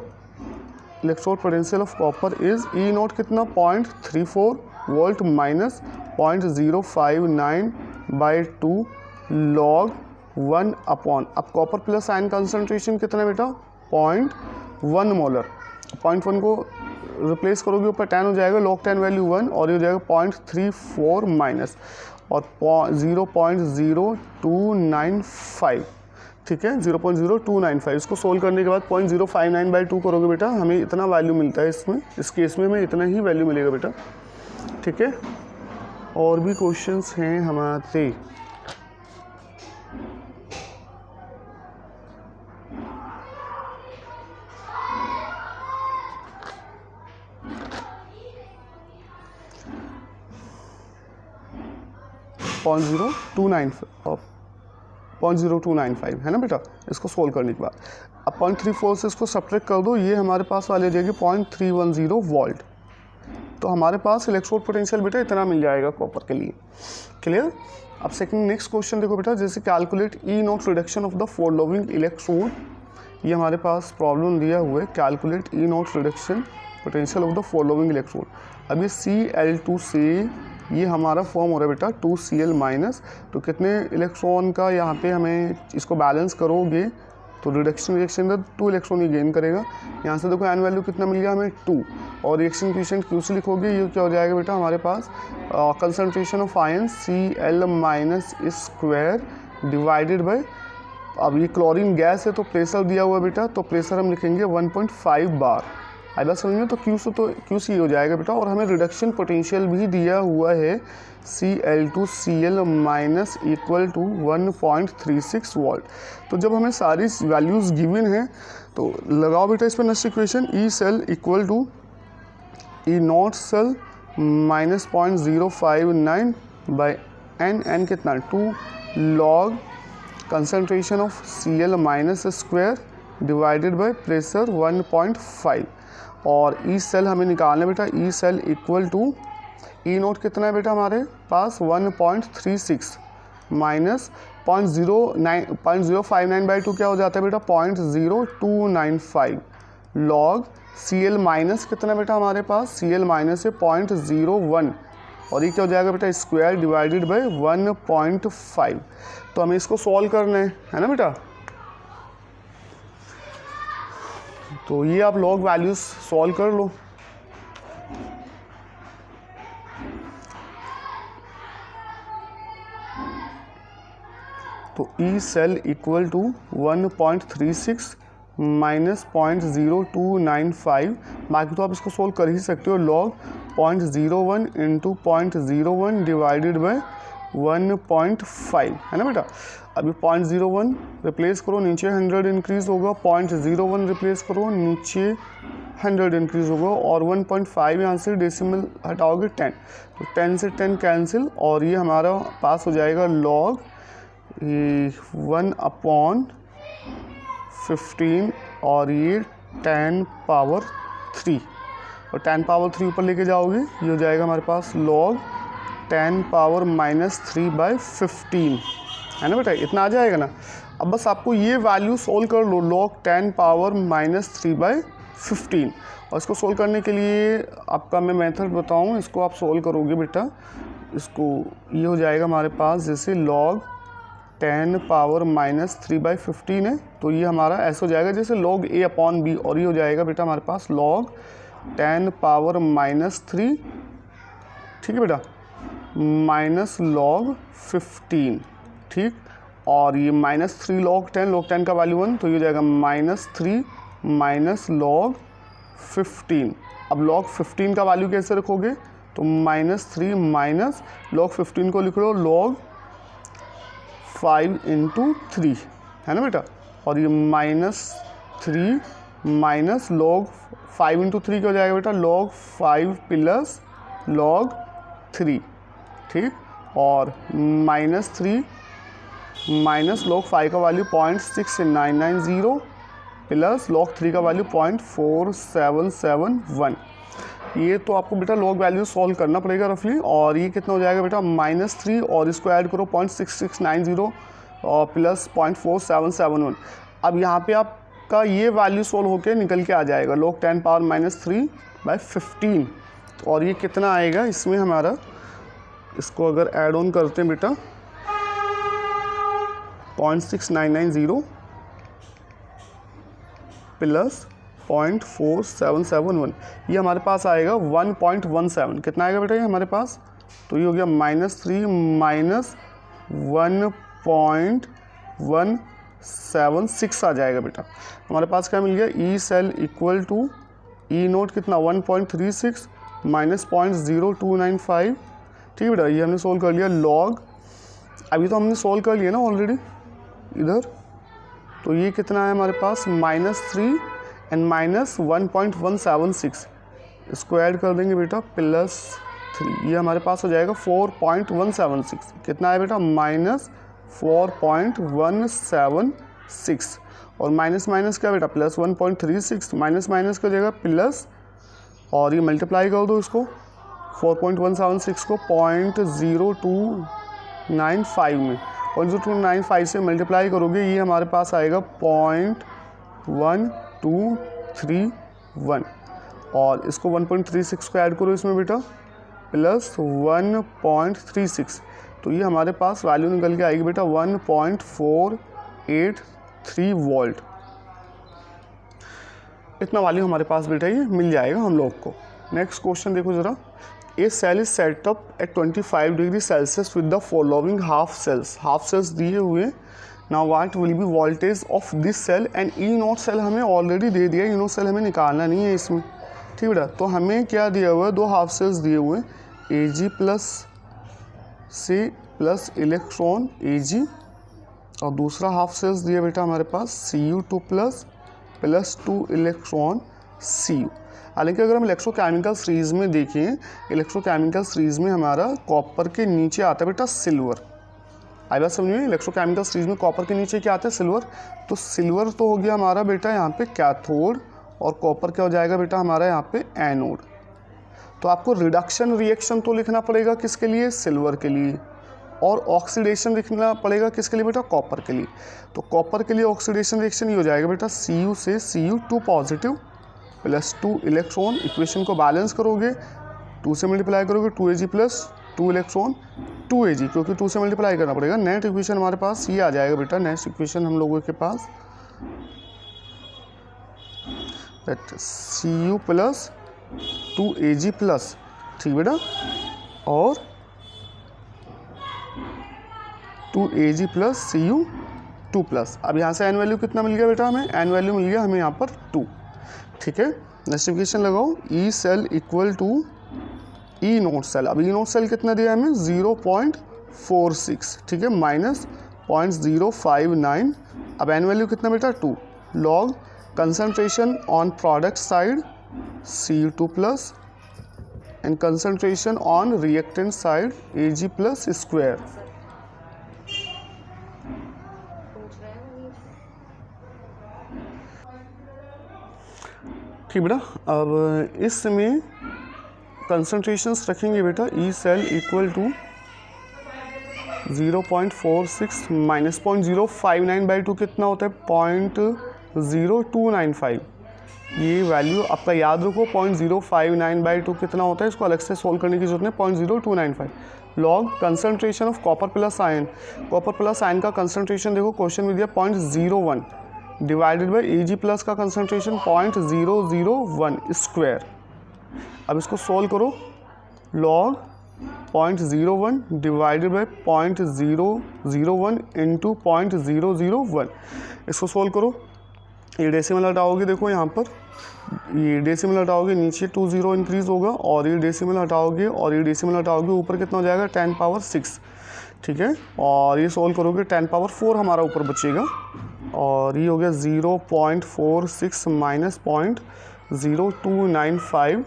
electrode potential of copper is E note कितना 0.34 वोल्ट माइनस 0.059/2 लॉग 1 अपॉन, अब कॉपर प्लस आयन कंसनट्रेशन कितना बेटा 0.1 मोलर, 0.1 को रिप्लेस करोगे ऊपर 10 हो जाएगा, लॉग 10 वैल्यू 1 और ये हो जाएगा 0.34 माइनस और 0.0295, ठीक है, 0.0295। इसको सोल्व करने के बाद 0.059/2 करोगे बेटा, हमें इतना वैल्यू मिलता है इसमें, इस केस में हमें इतना ही वैल्यू मिलेगा बेटा, ठीक है। और भी क्वेश्चंस हैं हमारे, .0295 है ना बेटा, इसको सोल्व करने के बाद अब 0.34 से इसको सब्ट्रैक्ट कर दो, ये हमारे पास वाले जाएगी 0.310 वोल्ट। तो हमारे पास इलेक्ट्रोड पोटेंशियल बेटा इतना मिल जाएगा कॉपर के लिए, क्लियर। अब सेकंड नेक्स्ट क्वेश्चन देखो बेटा, जैसे calculate E naught reduction of the following electrode, ये हमारे पास प्रॉब्लम दिया हुआ है, calculate E naught reduction potential of the following electrode. अब ये Cl2 से ये हमारा फॉर्म हो रहा है बेटा 2Cl माइनस, तो कितने इलेक्ट्रॉन का यहाँ पे हमें इसको बैलेंस करोगे तो रिडक्शन रिएक्शन 2 इलेक्ट्रॉन ये गेन करेगा। यहाँ से देखो एन वैल्यू कितना मिल गया हमें 2, और रिएक्शन कोएफिशिएंट Qc लिखोगे, ये क्या हो जाएगा बेटा हमारे पास concentration of ion Cl minus square divided by, अब ये क्लोरीन गैस है तो प्रेशर दिया हुआ है बेटा, तो प्रेशर हम लिखेंगे 1.5 बार। आई बात समझ में, तो Qc हो जाएगा बेटा, और हमें रिडक्शन पोटेंशियल भी दिया हुआ है Cl2Cl minus equal to 1.36 volt. तो जब हमें सारी वैल्यूज़ गिवन हैं तो लगाओ बेटा इस पर next equation, E cell equal to E not cell minus 0.059 by N कितना 2 log concentration of Cl minus square divided by pressure 1.5, और ई सेल हमें निकालना है बेटा, E cell equal to E note कितना है बेटा हमारे पास 1.36 माइनस 0.059/2 क्या हो जाता है बेटा 0.0295 लॉग Cl माइनस कितना बेटा हमारे पास, Cl माइनस है 0.01, और ये क्या हो जाएगा बेटा स्क्वायर डिवाइडेड बाय 1.5। तो हमें इसको सॉल्व करना है ना बेटा। तो ये आप लॉग वैल्यूज सॉल्व कर लो। तो E cell equal to 1.36 minus 0.0295, बाकी तो आप इसको सोल्व कर ही सकते हो, लॉग 0.01 इंटू 0.01 डिवाइडेड बाय 1.5 है ना बेटा। अभी 0.01 रिप्लेस करो, नीचे 100 इंक्रीज़ होगा, 0.01 रिप्लेस करो, नीचे 100 इंक्रीज़ होगा, और 1.5 यहाँ से डेसिमल हटाओगे 10, तो 10 से 10 कैंसिल, और ये हमारा पास हो जाएगा लॉग 1/15 और ये 10 पावर 3, और 10 पावर 3 ऊपर लेके जाओगे, ये हो जाएगा हमारे पास log 10 पावर -3/15, है ना बेटा, इतना आ जाएगा ना। अब बस आपको ये वैल्यू सोल्व कर लो, log 10 पावर -3/15, और इसको सोल्व करने के लिए आपका मैं मेथड बताऊँ, इसको आप सोल्व करोगे बेटा, इसको ये हो जाएगा हमारे पास जैसे log 10 पावर -3/15 है, तो ये हमारा ऐसे हो जाएगा जैसे log a/b, और ये हो जाएगा बेटा हमारे पास log 10 पावर -3, ठीक है बेटा, माइनस log 15, ठीक, और ये -3 log 10 का वैल्यू 1, तो ये हो जाएगा -3 माइनस log 15। अब log 15 का वैल्यू कैसे रखोगे, तो -3 माइनस log 15 को लिख लो log 5 × 3, है ना बेटा, और ये -3 माइनस log 5 × 3 क्या हो जाएगा बेटा, log 5 प्लस log 3, ठीक, और -3 माइनस log 5 का वैल्यू 0.6990 प्लस log 3 का वैल्यू 0.4771। ये तो आपको बेटा log वैल्यू सॉल्व करना पड़ेगा रफली, और ये कितना हो जाएगा बेटा -3, और इसको ऐड करो 0.6690 और प्लस 0.4771। अब यहाँ पे आपका ये वैल्यू सॉल्व होके निकल के आ जाएगा log 10 पावर -3/15, और ये कितना आएगा इसमें हमारा, इसको अगर ऐड ऑन करते हैं बेटा 0.6990 प्लस 0.4771, ये हमारे पास आएगा 1.17, कितना आएगा बेटा ये हमारे पास, तो ये हो गया -3 माइनस 1.176 आ जाएगा बेटा। हमारे पास क्या मिल गया, E cell equal to E note कितना 1.36 माइनस 0.0295, ठीक है बेटा, ये हमने सोल्व कर लिया लॉग, अभी तो हमने सोल्व कर लिया ना ऑलरेडी इधर, तो ये कितना है हमारे पास -3 एंड माइनस 1.176, इसको ऐड कर देंगे बेटा +3, ये हमारे पास हो जाएगा 4.176, कितना है बेटा -4.176, और माइनस माइनस क्या बेटा +1.36, माइनस माइनस का जगह प्लस, और ये मल्टीप्लाई कर दो इसको 4.176 को 0.0295 में, 0.0295 से मल्टीप्लाई करोगे, ये हमारे पास आएगा 0.1231, और इसको 1.36 को ऐड करो इसमें बेटा प्लस 1.36, तो ये हमारे पास वैल्यू निकल के आएगी बेटा 1.483 वोल्ट, इतना वैल्यू हमारे पास बेटा ये मिल जाएगा हम लोग को। नेक्स्ट क्वेश्चन देखो ज़रा, a cell is set up at 25 degree celsius with the following half cells दिए हुए, now what will be voltage of this cell, and E not cell हमें ऑलरेडी दे दिया, ई नॉट सेल हमें निकालना नहीं है इसमें, ठीक बेटा, तो हमें क्या दिया हुआ है, दो हाफ सेल्स दिए हुए Ag प्लस से प्लस इलेक्ट्रॉन Ag, और दूसरा हाफ सेल्स दिया बेटा हमारे पास Cu2 प्लस 2 इलेक्ट्रॉन Cu। हालांकि अगर हम इलेक्ट्रोकेमिकल सीरीज़ में देखें, इलेक्ट्रोकेमिकल सीरीज़ में हमारा कॉपर के नीचे आता है बेटा सिल्वर, आई बात समझिए, इलेक्ट्रोकेमिकल सीरीज़ में कॉपर के नीचे क्या आता है सिल्वर, तो सिल्वर तो हो गया हमारा बेटा यहाँ पे कैथोड, और कॉपर क्या हो जाएगा बेटा हमारा यहाँ पे एनोड। तो आपको रिडक्शन रिएक्शन तो लिखना पड़ेगा किसके लिए, सिल्वर के लिए, और ऑक्सीडेशन लिखना पड़ेगा किसके लिए बेटा, कॉपर के लिए। तो कॉपर के लिए ऑक्सीडेशन रिएक्शन ये हो जाएगा बेटा Cu से Cu2 positive plus 2 electron, equation को बैलेंस करोगे 2 से मल्टीप्लाई करोगे 2Ag प्लस 2 इलेक्ट्रॉन 2Ag, क्योंकि 2 से मल्टीप्लाई करना पड़ेगा। नेक्स्ट इक्वेशन हमारे पास ये आ जाएगा बेटा, नेक्स्ट इक्वेशन हम लोगों के पास Cu प्लस 2Ag प्लस, ठीक बेटा, और 2Ag प्लस Cu2 प्लस। अब यहाँ से एन वैल्यू कितना मिल गया बेटा हमें, एन वैल्यू मिल गया हमें यहाँ पर 2, ठीक है। नेक्स्ट इक्वेशन लगाओ, E cell equal to E note cell, अब ई नोट सेल कितना दिया हमें 0.46, ठीक है, माइनस 0.059, अब एन वैल्यू कितना बेटा 2, log concentration on product side Cu2 plus and concentration on reactant side Ag plus square. ठीक बेटा। अब इसमें कंसंट्रेशंस रखेंगे बेटा, E cell equal to 0.46 minus 0.059/2 कितना होता है 0.0295। ये वैल्यू आपका याद रखो, 0.059/2 कितना होता है, इसको अलग से सोल्व करने की जरूरत नहीं, 0.0295 log concentration of copper plus ion. Copper plus ion का कंसंट्रेशन देखो क्वेश्चन में दिया 0.01 डिवाइडेड बाई Ag प्लस का कंसंट्रेशन 0.001 स्क्वायर। अब इसको सोल्व करो, लॉग 0.01 डिवाइडेड बाई 0.001 इंटू 0.001, इसको सोल्व करो। ये डेसिमल हटाओगे, देखो यहाँ पर ये डेसिमल हटाओगे नीचे 20 इंक्रीज होगा, और ये डेसिमल हटाओगे और ये डेसिमल हटाओगे ऊपर कितना हो जाएगा 10⁻6। ठीक है, और ये सोल्व करोगे 10⁻4 हमारा ऊपर बचेगा, और ये हो गया 0.46 माइनस 0.0295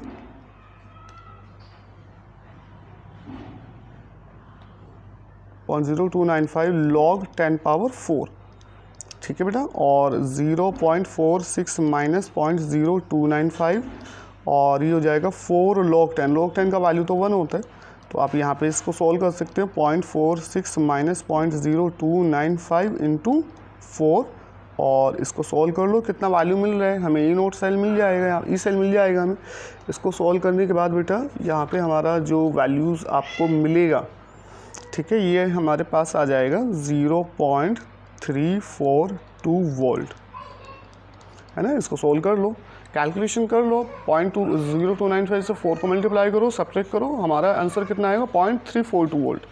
0.0295 log 10⁻4। ठीक है बेटा, और 0.46 माइनस 0.0295, और ये हो जाएगा 4 log 10। log 10 का वैल्यू तो 1 होता है, तो आप यहाँ पे इसको सॉल्व कर सकते हो। 0.46 माइनस 0.0295 इंटू 4, और इसको सॉल्व कर लो, कितना वैल्यू मिल रहा है हमें, ई नोट सेल मिल जाएगा, ई सेल मिल जाएगा हमें। इसको सॉल्व करने के बाद बेटा यहाँ पे हमारा जो वैल्यूज़ आपको मिलेगा, ठीक है, ये हमारे पास आ जाएगा 0.342 वोल्ट, है ना। इसको सोल्व कर लो, कैलकुलेशन कर लो, 0.0295 से 4 को मल्टीप्लाई करो, सब्ट्रैक्ट करो, हमारा आंसर कितना आएगा 0.342 वोल्ट।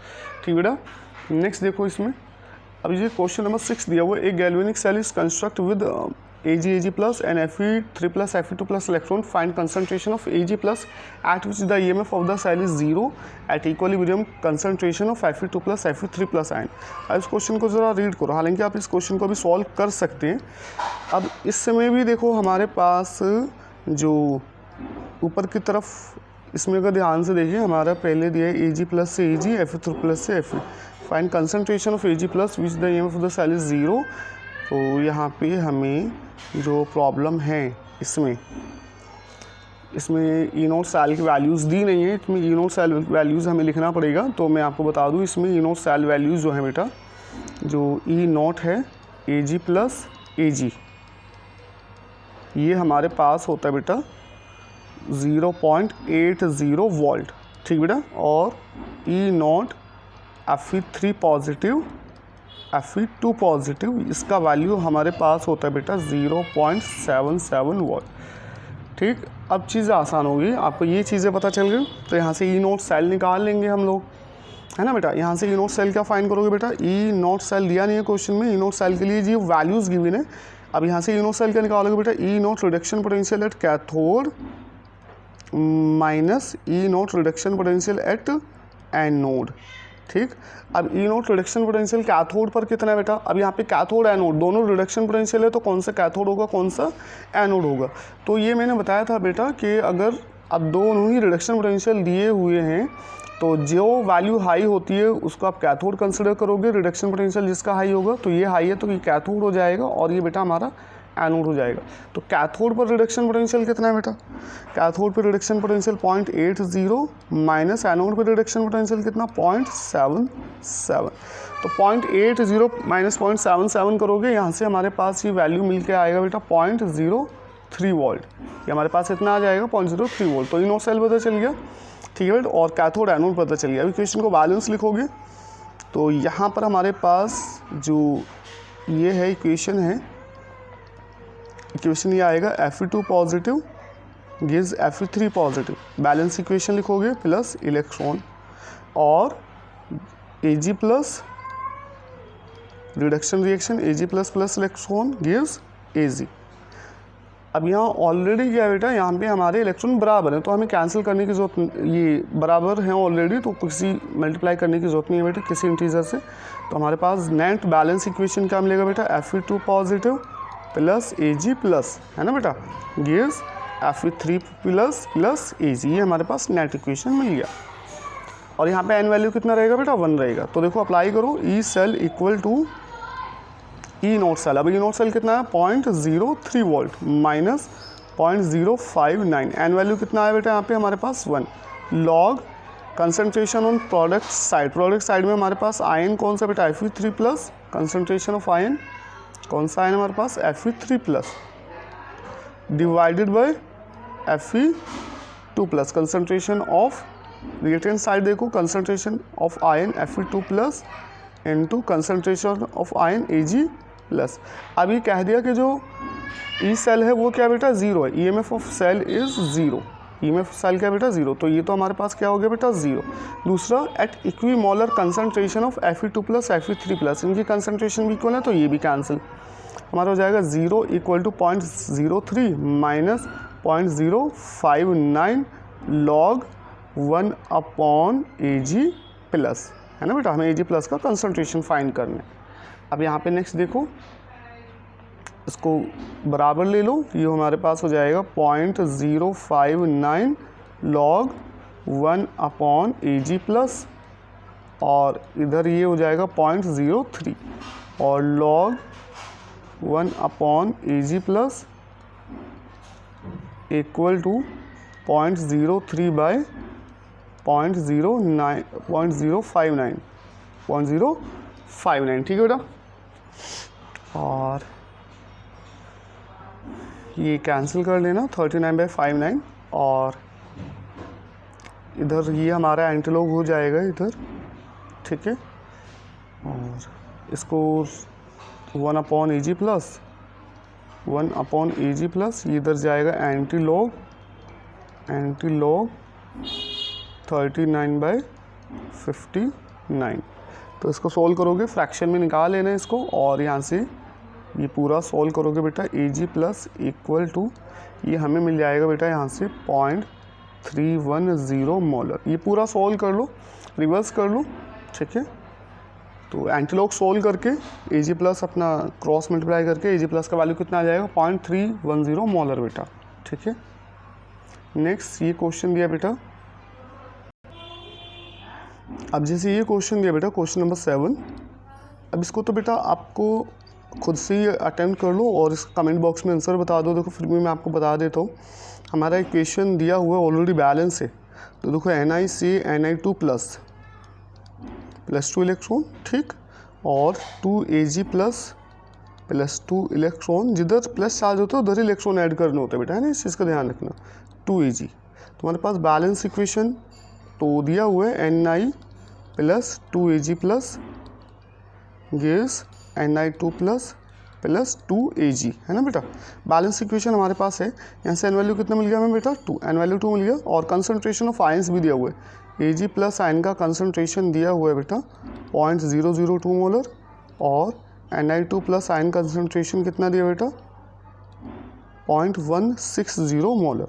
ठीक बेटा, नेक्स्ट देखो इसमें, अब ये क्वेश्चन नंबर 6 दिया हुआ है, एक galvanic cell is construct with Ag plus and Fe3 plus Fe2 plus electron. Find concentration of Ag plus at which the EMF of the cell is 0 at equilibrium concentration of Fe2 plus Fe3 plus ion। अब इस क्वेश्चन को ज़रा रीड करो, हालांकि आप इस क्वेश्चन को भी सॉल्व कर सकते हैं। अब इस समय भी देखो हमारे पास जो ऊपर की तरफ, इसमें अगर ध्यान से देखिए, हमारा पहले दिया है Ag प्लस से Ag, Fe3 प्लस से Fe। Find concentration of Ag plus which the EMF of the cell is 0। तो यहाँ पे हमें जो प्रॉब्लम है इसमें ई नोट सेल की वैल्यूज़ दी नहीं है, इसमें ई नोट सेल वैल्यूज़ हमें लिखना पड़ेगा। तो मैं आपको बता दूँ, इसमें ई नोट सेल वैल्यूज़ जो है बेटा, जो ई नोट है Ag प्लस Ag, ये हमारे पास होता है बेटा 0.80 वोल्ट। ठीक बेटा, और E naught Fe3 positive Fe2 positive, इसका वैल्यू हमारे पास होता है बेटा 0.77 वोल्ट। ठीक, अब चीज़ें आसान होगी, आपको ये चीज़ें पता चल गई। तो यहाँ से ई नोट सेल निकाल लेंगे हम लोग, है ना बेटा। यहाँ से ई नोट सेल क्या फाइंड करोगे बेटा, ई नोट सेल दिया नहीं है क्वेश्चन में, ई नोट सेल के लिए जी वैल्यूज़ गिवन है। अब यहाँ से ई नोट सेल क्या निकालोगे बेटा, E naught reduction potential at cathode minus E naught reduction potential at anode. ठीक, अब E naught reduction potential cathode पर कितना है बेटा, अब यहाँ पे कैथोड एनोड दोनों रिडक्शन पोटेंशियल है, तो कौन सा कैथोड होगा कौन सा एनोड होगा। तो ये मैंने बताया था बेटा कि अगर अब दोनों ही रिडक्शन पोटेंशियल दिए हुए हैं, तो जो वैल्यू हाई होती है उसको आप कैथोड कंसिडर करोगे, रिडक्शन पोटेंशियल जिसका हाई होगा, तो ये हाई है तो ये कैथोड हो जाएगा, और ये बेटा हमारा एनोड हो जाएगा। तो कैथोड पर रिडक्शन पोटेंशियल कितना है बेटा, कैथोड पर रिडक्शन पोटेंशियल 0.80 माइनस एनोड पर रिडक्शन पोटेंशियल कितना 0.77। तो 0.80 माइनस 0.77 करोगे, यहाँ से हमारे पास ये वैल्यू मिल के आएगा बेटा 0.03 वोल्ट। ये हमारे पास इतना आ जाएगा 0.03 वोल्ट। तो ई नोट सेल पता चल गया, ठीक है, और कैथोड एनोड पता चल गया। अभी क्वेश्चन को बैलेंस लिखोगे, तो यहाँ पर हमारे पास जो ये है इक्वेशन है, इक्वेशन ये आएगा Fe2 positive gives Fe3 positive, balance equation लिखोगे प्लस इलेक्ट्रॉन, और Ag plus reduction reaction Ag plus plus electron gives Ag। अब यहाँ ऑलरेडी क्या है बेटा, यहाँ पे हमारे इलेक्ट्रॉन बराबर है, तो हमें कैंसिल करने की जरूरत, ये बराबर हैं ऑलरेडी, तो किसी मल्टीप्लाई करने की जरूरत नहीं है बेटा किसी इंटीजर से। तो हमारे पास नेट बैलेंस इक्वेशन क्या मिलेगा बेटा, Fe2 positive plus Ag plus, है ना बेटा, gives Fe3 plus plus Ag, ये हमारे पास नेट इक्वेशन मिल गया। और यहाँ पे एन वैल्यू कितना रहेगा बेटा 1 रहेगा। तो देखो अप्लाई करो, E cell equal to E note cell. अब ई नोट सेल कितना है 0.03 वोल्ट माइनस 0.059। एन वैल्यू कितना है बेटा यहाँ पे हमारे पास 1। Log concentration on product side, product side में हमारे पास आयन कौन सा बेटा Fe3+, कंसनट्रेशन ऑफ आयन कौन सा आयन हमारे पास Fe3+, divided by Fe2+, concentration of reactant side देखो, concentration of ion Fe2+ into concentration of ion Ag+। अब ये कह दिया कि जो ई सेल है वो क्या बेटा 0 है, EMF of cell is 0, EMF cell क्या बेटा 0, तो ये तो हमारे पास क्या हो गया बेटा 0। दूसरा eight equimolar concentration of Fe2+ Fe3+, इनकी कंसनट्रेशन भी इक्वल है तो ये भी कैंसिल, हमारा हो जाएगा 0 = 0.03 माइनस 0.059 log 1/Ag+, है ना बेटा, हमें Ag+ का कंसनट्रेशन फाइंड करना है। अब यहाँ पे नेक्स्ट देखो, इसको बराबर ले लो, ये हमारे पास हो जाएगा 0.059 log 1/Ag+, और इधर ये हो जाएगा 0.03 और log 1/Ag+ equal to 0.03 bye 0.059, ठीक है बेटा। और ये कैंसिल कर लेना 39/59, और इधर ये हमारा एंटीलॉग हो जाएगा इधर, ठीक है। और इसको 1/Ag+, ये इधर जाएगा एंटीलॉग 39/59। तो इसको सोल्व करोगे, फ्रैक्शन में निकाल लेना इसको, और यहाँ से ये पूरा सोल्व करोगे बेटा Ag+ इक्वल टू, ये हमें मिल जाएगा बेटा यहाँ से 0.310 मोलर। ये पूरा सोल्व कर लो, रिवर्स कर लो, ठीक है। तो एंटीलॉग सोल्व करके Ag+ अपना क्रॉस मल्टीप्लाई करके Ag+ का वैल्यू कितना आ जाएगा 0.310 मोलर बेटा, ठीक है। नेक्स्ट ये क्वेश्चन दिया बेटा, अब जैसे ये क्वेश्चन दिया बेटा क्वेश्चन नंबर 7, अब इसको तो बेटा आपको खुद से ही अटेम्प्ट कर लो और इस कमेंट बॉक्स में आंसर बता दो। देखो फिर भी मैं आपको बता देता हूँ, हमारा इक्वेशन दिया हुआ है ऑलरेडी बैलेंस है, तो देखो NiCN2+ +2 इलेक्ट्रॉन, ठीक, और 2Ag+ +2 इलेक्ट्रॉन, जिधर प्लस चार्ज होता है उधर इलेक्ट्रॉन ऐड करने होते हैं बेटा, है ना, इस चीज़ का ध्यान रखना। 2Ag तुम्हारे पास बैलेंस इक्वेशन तो दिया हुआ है Ni + 2Ag+ gives Ni2+ + 2Ag, है ना बेटा। बैलेंस इक्वेशन हमारे पास है, यहाँ से एन वैल्यू कितना मिल गया हमें बेटा 2, एन वैल्यू 2 मिल गया, और कंसनट्रेशन ऑफ आयंस भी दिया हुआ है, Ag+ आयन का कंसनट्रेशन दिया हुआ है बेटा 0.002 मोलर, और Ni2+ आयन कंसनट्रेशन कितना दिया बेटा 0.160 मोलर,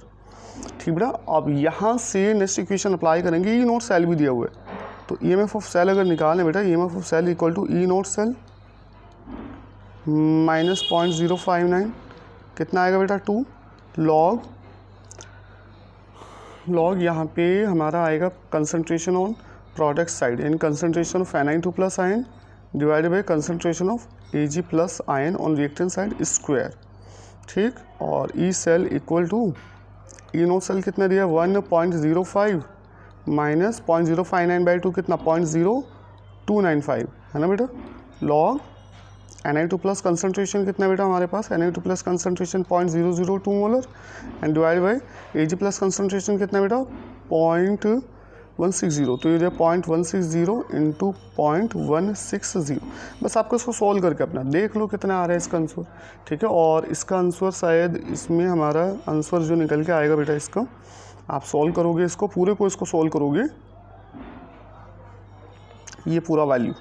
ठीक बेटा। अब यहाँ से नेक्स्ट इक्वेशन अप्लाई करेंगे, E नोट सेल भी दिया हुआ है, तो EMF ऑफ सेल अगर निकालें बेटा, EMF of cell equal to E note cell minus 0.059, कितना आएगा बेटा 2 लॉग यहाँ पे हमारा आएगा कंसनट्रेशन ऑन प्रोडक्ट साइड, यानी concentration of Ni2+ ion divided by concentration of Ag+ ion on reactant side square, ठीक। और E cell equal to E note cell कितना दिया 1.05 माइनस 0.059/2 कितना 0.0295, है ना बेटा। लॉग Ni2+ कंसनट्रेशन कितना बेटा हमारे पास, Ni2+ concentration 0.002 molar and divide by Ag+ concentration कितना बेटा 0.160, तो ये जो 0.160 इंटू 0.160। बस आपको इसको सोल्व करके अपना देख लो कितना आ रहा है इसका आंसर, ठीक है। और इसका आंसर शायद इसमें हमारा आंसर जो निकल के आएगा बेटा, इसका आप सोल्व करोगे, इसको पूरे को इसको सोल्व करोगे, ये पूरा वैल्यू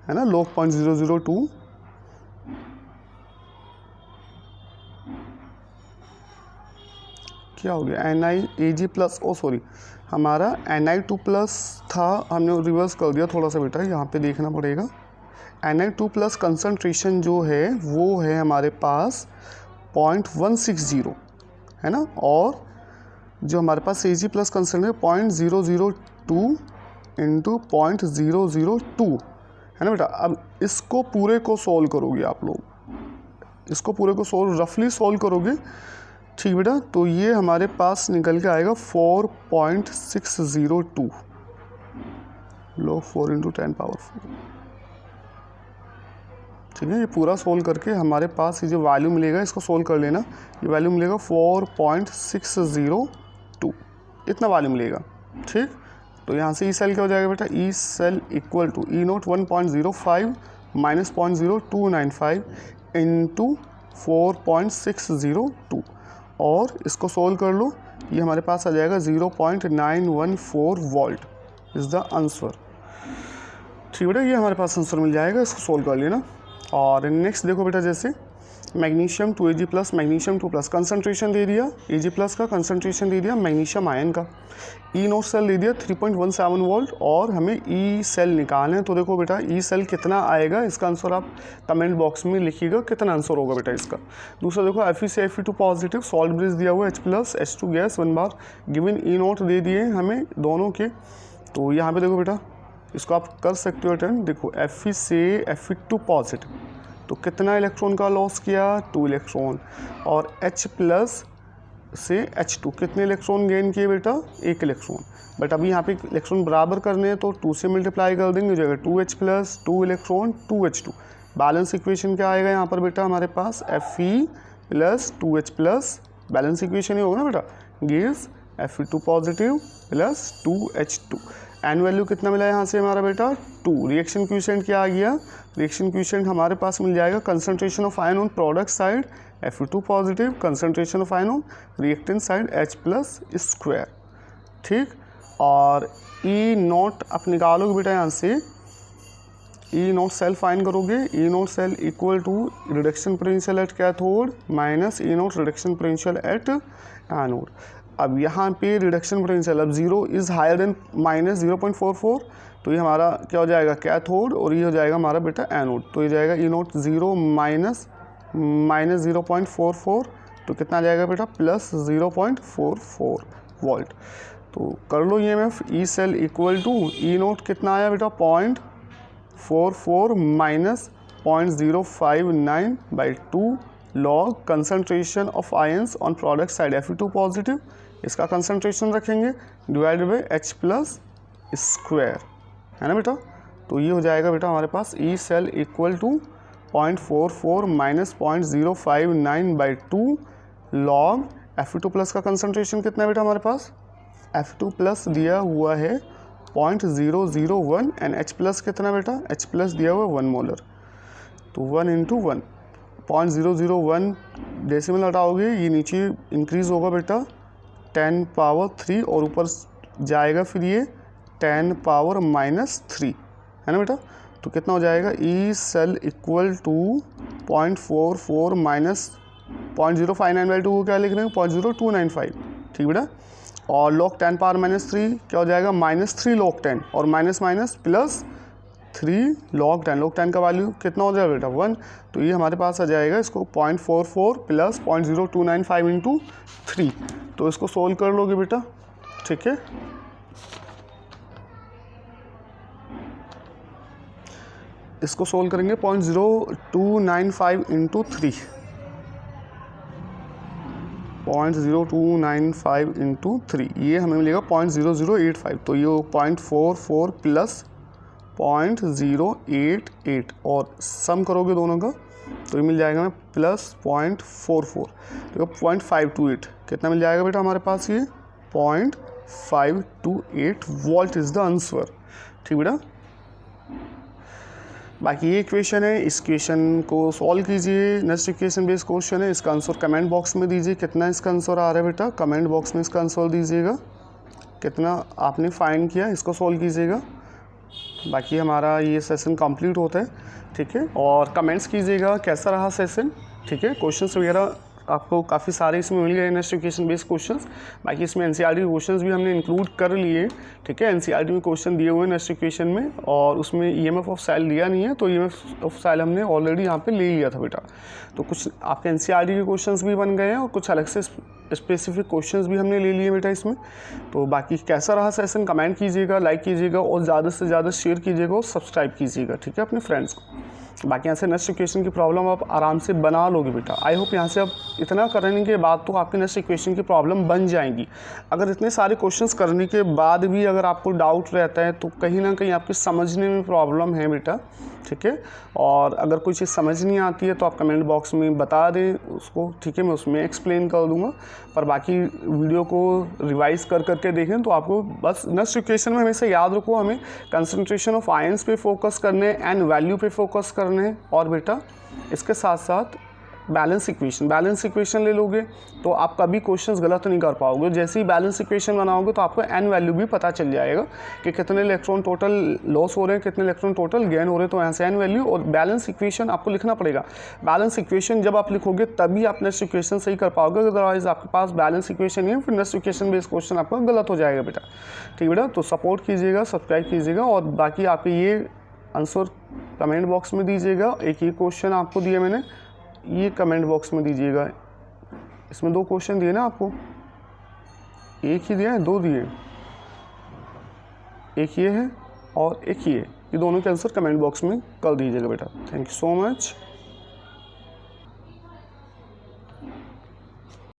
है ना, log 0.002 क्या हो गया Ni+, ओ सॉरी हमारा Ni2+ था, हमने रिवर्स कर दिया थोड़ा सा बेटा, यहाँ पे देखना पड़ेगा। Ni2+ कंसनट्रेशन जो है वो है हमारे पास 0.160, है ना, और जो हमारे पास Ag+ कंसनट्रेशन 0.002 इंटू 0.002, है ना बेटा। अब इसको पूरे को सोल्व करोगे आप लोग, इसको पूरे को रफली सॉल्व करोगे, ठीक बेटा, तो ये हमारे पास निकल के आएगा 4.602 log 4 × 10 पावर 4। ठीक है, ये पूरा सोल्व करके हमारे पास ये जो वैल्यू मिलेगा, इसको सोल्व कर लेना, ये वैल्यू मिलेगा 4.602, इतना वैल्यू मिलेगा। ठीक, तो यहाँ से ई सेल क्या हो जाएगा बेटा, E cell equal to E naught 1.05 minus 0.0295 into 4.602, और इसको सोल्व कर लो, ये हमारे पास आ जाएगा 0.914 वोल्ट इज़ द आंसर। ठीक बेटा, ये हमारे पास आंसर मिल जाएगा, इसको सोल्व कर लेना। और नेक्स्ट देखो बेटा, जैसे मैग्नीशियम 2Ag+, मैग्नीशियम 2+, कंसनट्रेशन दे दिया Ag+ का, कंसनट्रेशन दे दिया मैग्नीशियम आयन का, ई नोट सेल दे दिया 3.17 वोल्ट, और हमें ई सेल निकालना है। तो देखो बेटा, ई सेल कितना आएगा, इसका आंसर आप कमेंट बॉक्स में लिखिएगा कितना आंसर होगा बेटा इसका। दूसरा देखो, Fe से Fe2 पॉजिटिव, सॉल्ट ब्रिज दिया हुआ H+, H2 गैस 1 बार, गिवन ई नोट दे दिए हमें दोनों के। तो यहाँ पे देखो बेटा, इसको आप कर सकते हो अटेंड। देखो Fe से Fe2 पॉजिटिव, तो कितना इलेक्ट्रॉन का लॉस किया, 2 इलेक्ट्रॉन, और H+ से H2 कितने इलेक्ट्रॉन गेन किए बेटा, 1 इलेक्ट्रॉन। बट अभी यहाँ पे इलेक्ट्रॉन बराबर करने हैं, तो 2 से मल्टीप्लाई कर देंगे, हो जाएगा 2H+, 2 electron 2H2। Balance equation क्या आएगा यहाँ पर बेटा हमारे पास, Fe + 2H+, बैलेंस इक्वेशन ही होगा ना बेटा, gives Fe2 positive plus 2H2। N value कितना मिला यहाँ से हमारा बेटा, 2। रिएक्शन क्वोशिएंट क्या आ गया, रिएक्शन क्वोशिएंट हमारे पास मिल जाएगा concentration of ion on product side Fe2 positive, concentration of ion on reactant side H+²। ठीक, और ई नॉट आप निकालोगे बेटा यहाँ से, ई नॉट सेल फाइंड करोगे, E not cell equal to reduction potential at cathode minus E naught reduction potential at anode. अब यहाँ पे रिडक्शन पोटेंशियल, अब 0 इज़ हायर देन माइनस 0.44, तो ये हमारा क्या हो जाएगा, कैथोड, और ये हो जाएगा हमारा बेटा एनोड। तो ये जाएगा ई नोट 0 माइनस 0.44, तो कितना आ जाएगा बेटा, प्लस 0.44 वोल्ट। तो कर लो EMF, E cell equal to E note कितना आया बेटा, 0.44 minus 0.059/2 log concentration of ions on product side Fe2 positive, इसका कंसंट्रेशन रखेंगे डिवाइडेड बाई H+², है ना बेटा। तो ये हो जाएगा बेटा हमारे पास E cell equal to 0.44 minus 0.059/2 log Fe2+ का कंसंट्रेशन कितना है बेटा हमारे पास, Fe2+ दिया हुआ है 0.001 एंड H+ कितना बेटा, H+ दिया हुआ है 1 मोलर, तो 1 × 1 0.001 डेसिमल हटाओगे, ये नीचे इंक्रीज़ होगा बेटा 10⁻³ और ऊपर जाएगा फिर ये 10⁻³ है ना बेटा। तो कितना हो जाएगा, E cell equal to 0.44 minus 0.059/2 को क्या लिख रहे हैं, 0.0295, ठीक बेटा। और log 10⁻³ क्या हो जाएगा, -3 log 10, और minus minus plus 3 log 10, log 10 का वैल्यू कितना हो जाएगा बेटा 1, तो ये हमारे पास आ जाएगा इसको 0.44 प्लस 0.0295 × 3, तो इसको सोल्व कर लोगे बेटा, ठीक है। इसको सोल्व करेंगे 0.0295 × 3, 0.0295 × 3, ये हमें मिलेगा 0.0085, तो ये 0.44 प्लस 0.088 और सम करोगे दोनों का तो ये मिल जाएगा हमें प्लस 0.44, तो 0.528 कितना मिल जाएगा बेटा हमारे पास, ये 0.528 वोल्ट इज़ द आंसर, ठीक बेटा। बाकी ये इक्वेशन है, इस इक्वेशन को सॉल्व कीजिए, नेक्स्ट इक्वेशन बेस्ड क्वेश्चन है, इसका आंसर कमेंट बॉक्स में दीजिए, कितना इसका आंसर आ रहा है बेटा, कमेंट बॉक्स में इसका आंसर दीजिएगा, कितना आपने फाइंड किया इसको सॉल्व कीजिएगा। बाकी हमारा ये सेशन कंप्लीट होता है, ठीक है, और कमेंट्स कीजिएगा कैसा रहा सेशन, ठीक है। क्वेश्चंस वगैरह आपको काफ़ी सारे इसमें मिल गए नेक्स्ट इक्वेशन बेस्ड क्वेश्चंस, बाकी इसमें एनसीईआरटी क्वेश्चंस भी हमने इंक्लूड कर लिए, ठीक है। एनसीईआरटी में क्वेश्चन दिए हुए हैं नेक्स्ट इक्वेशन में, और उसमें ईएमएफ ऑफ सेल दिया नहीं है, तो ईएमएफ ऑफ सेल हमने ऑलरेडी यहाँ पे ले लिया था बेटा। तो कुछ आपके एनसीईआरटी के क्वेश्चंस भी बन गए हैं और कुछ अलग से स्पेसिफिक क्वेश्चंस भी हमने ले लिए बेटा इसमें। तो बाकी कैसा रहा सेशन कमेंट कीजिएगा, लाइक कीजिएगा और ज़्यादा से ज़्यादा शेयर कीजिएगा और सब्सक्राइब कीजिएगा, ठीक है, अपने फ्रेंड्स को। बाकी यहाँ से नेक्स्ट इक्वेशन की प्रॉब्लम आप आराम से बना लोगे बेटा। आई होप यहाँ से आप इतना करने के बाद तो आपकी नेक्स्ट इक्वेशन की प्रॉब्लम बन जाएंगी। अगर इतने सारे क्वेश्चंस करने के बाद भी अगर आपको डाउट रहता है तो कहीं ना कहीं आपकी समझने में प्रॉब्लम है बेटा, ठीक है। और अगर कोई चीज़ समझ नहीं आती है तो आप कमेंट बॉक्स में बता दें उसको, ठीक है, मैं उसमें एक्सप्लेन कर दूँगा। पर बाकी वीडियो को रिवाइज़ कर करके देखें तो आपको बस नेक्स्ट इक्वेशन में हमेशा याद रखो, हमें कंसंट्रेशन ऑफ आयंस पे फोकस करने, एंड वैल्यू पे फोकस करने, और बेटा इसके साथ साथ बैलेंस इक्वेशन ले लोगे तो आप कभी क्वेश्चंस गलत नहीं कर पाओगे। जैसे ही बैलेंस इक्वेशन बनाओगे तो आपको एन वैल्यू भी पता चल जाएगा कि कितने इलेक्ट्रॉन टोटल लॉस हो रहे हैं, कितने इलेक्ट्रॉन टोटल गेन हो रहे हैं। तो यहाँ से एन वैल्यू और बैलेंस इक्वेशन आपको लिखना पड़ेगा। बैलेंस इक्वेशन जब आप लिखोगे तभी आप नेक्स्ट इक्वेशन सही कर पाओगे, अदरवाइज आपके पास बैलेंस इक्वेशन नहीं है, फिर नेक्स्ट इक्वेशन बेस्ड क्वेश्चन आपका गलत हो जाएगा बेटा, ठीक है बेटा। तो सपोर्ट कीजिएगा, सब्सक्राइब कीजिएगा, और बाकी आपके ये आंसर कमेंट बॉक्स में दीजिएगा। एक ये क्वेश्चन आपको दिया मैंने, ये कमेंट बॉक्स में दीजिएगा। इसमें 2 क्वेश्चन दिए ना आपको, एक ही दिया है, 2 दिए, एक ये है और एक ये दोनों के आंसर कमेंट बॉक्स में कर दीजिएगा बेटा। Thank you so much.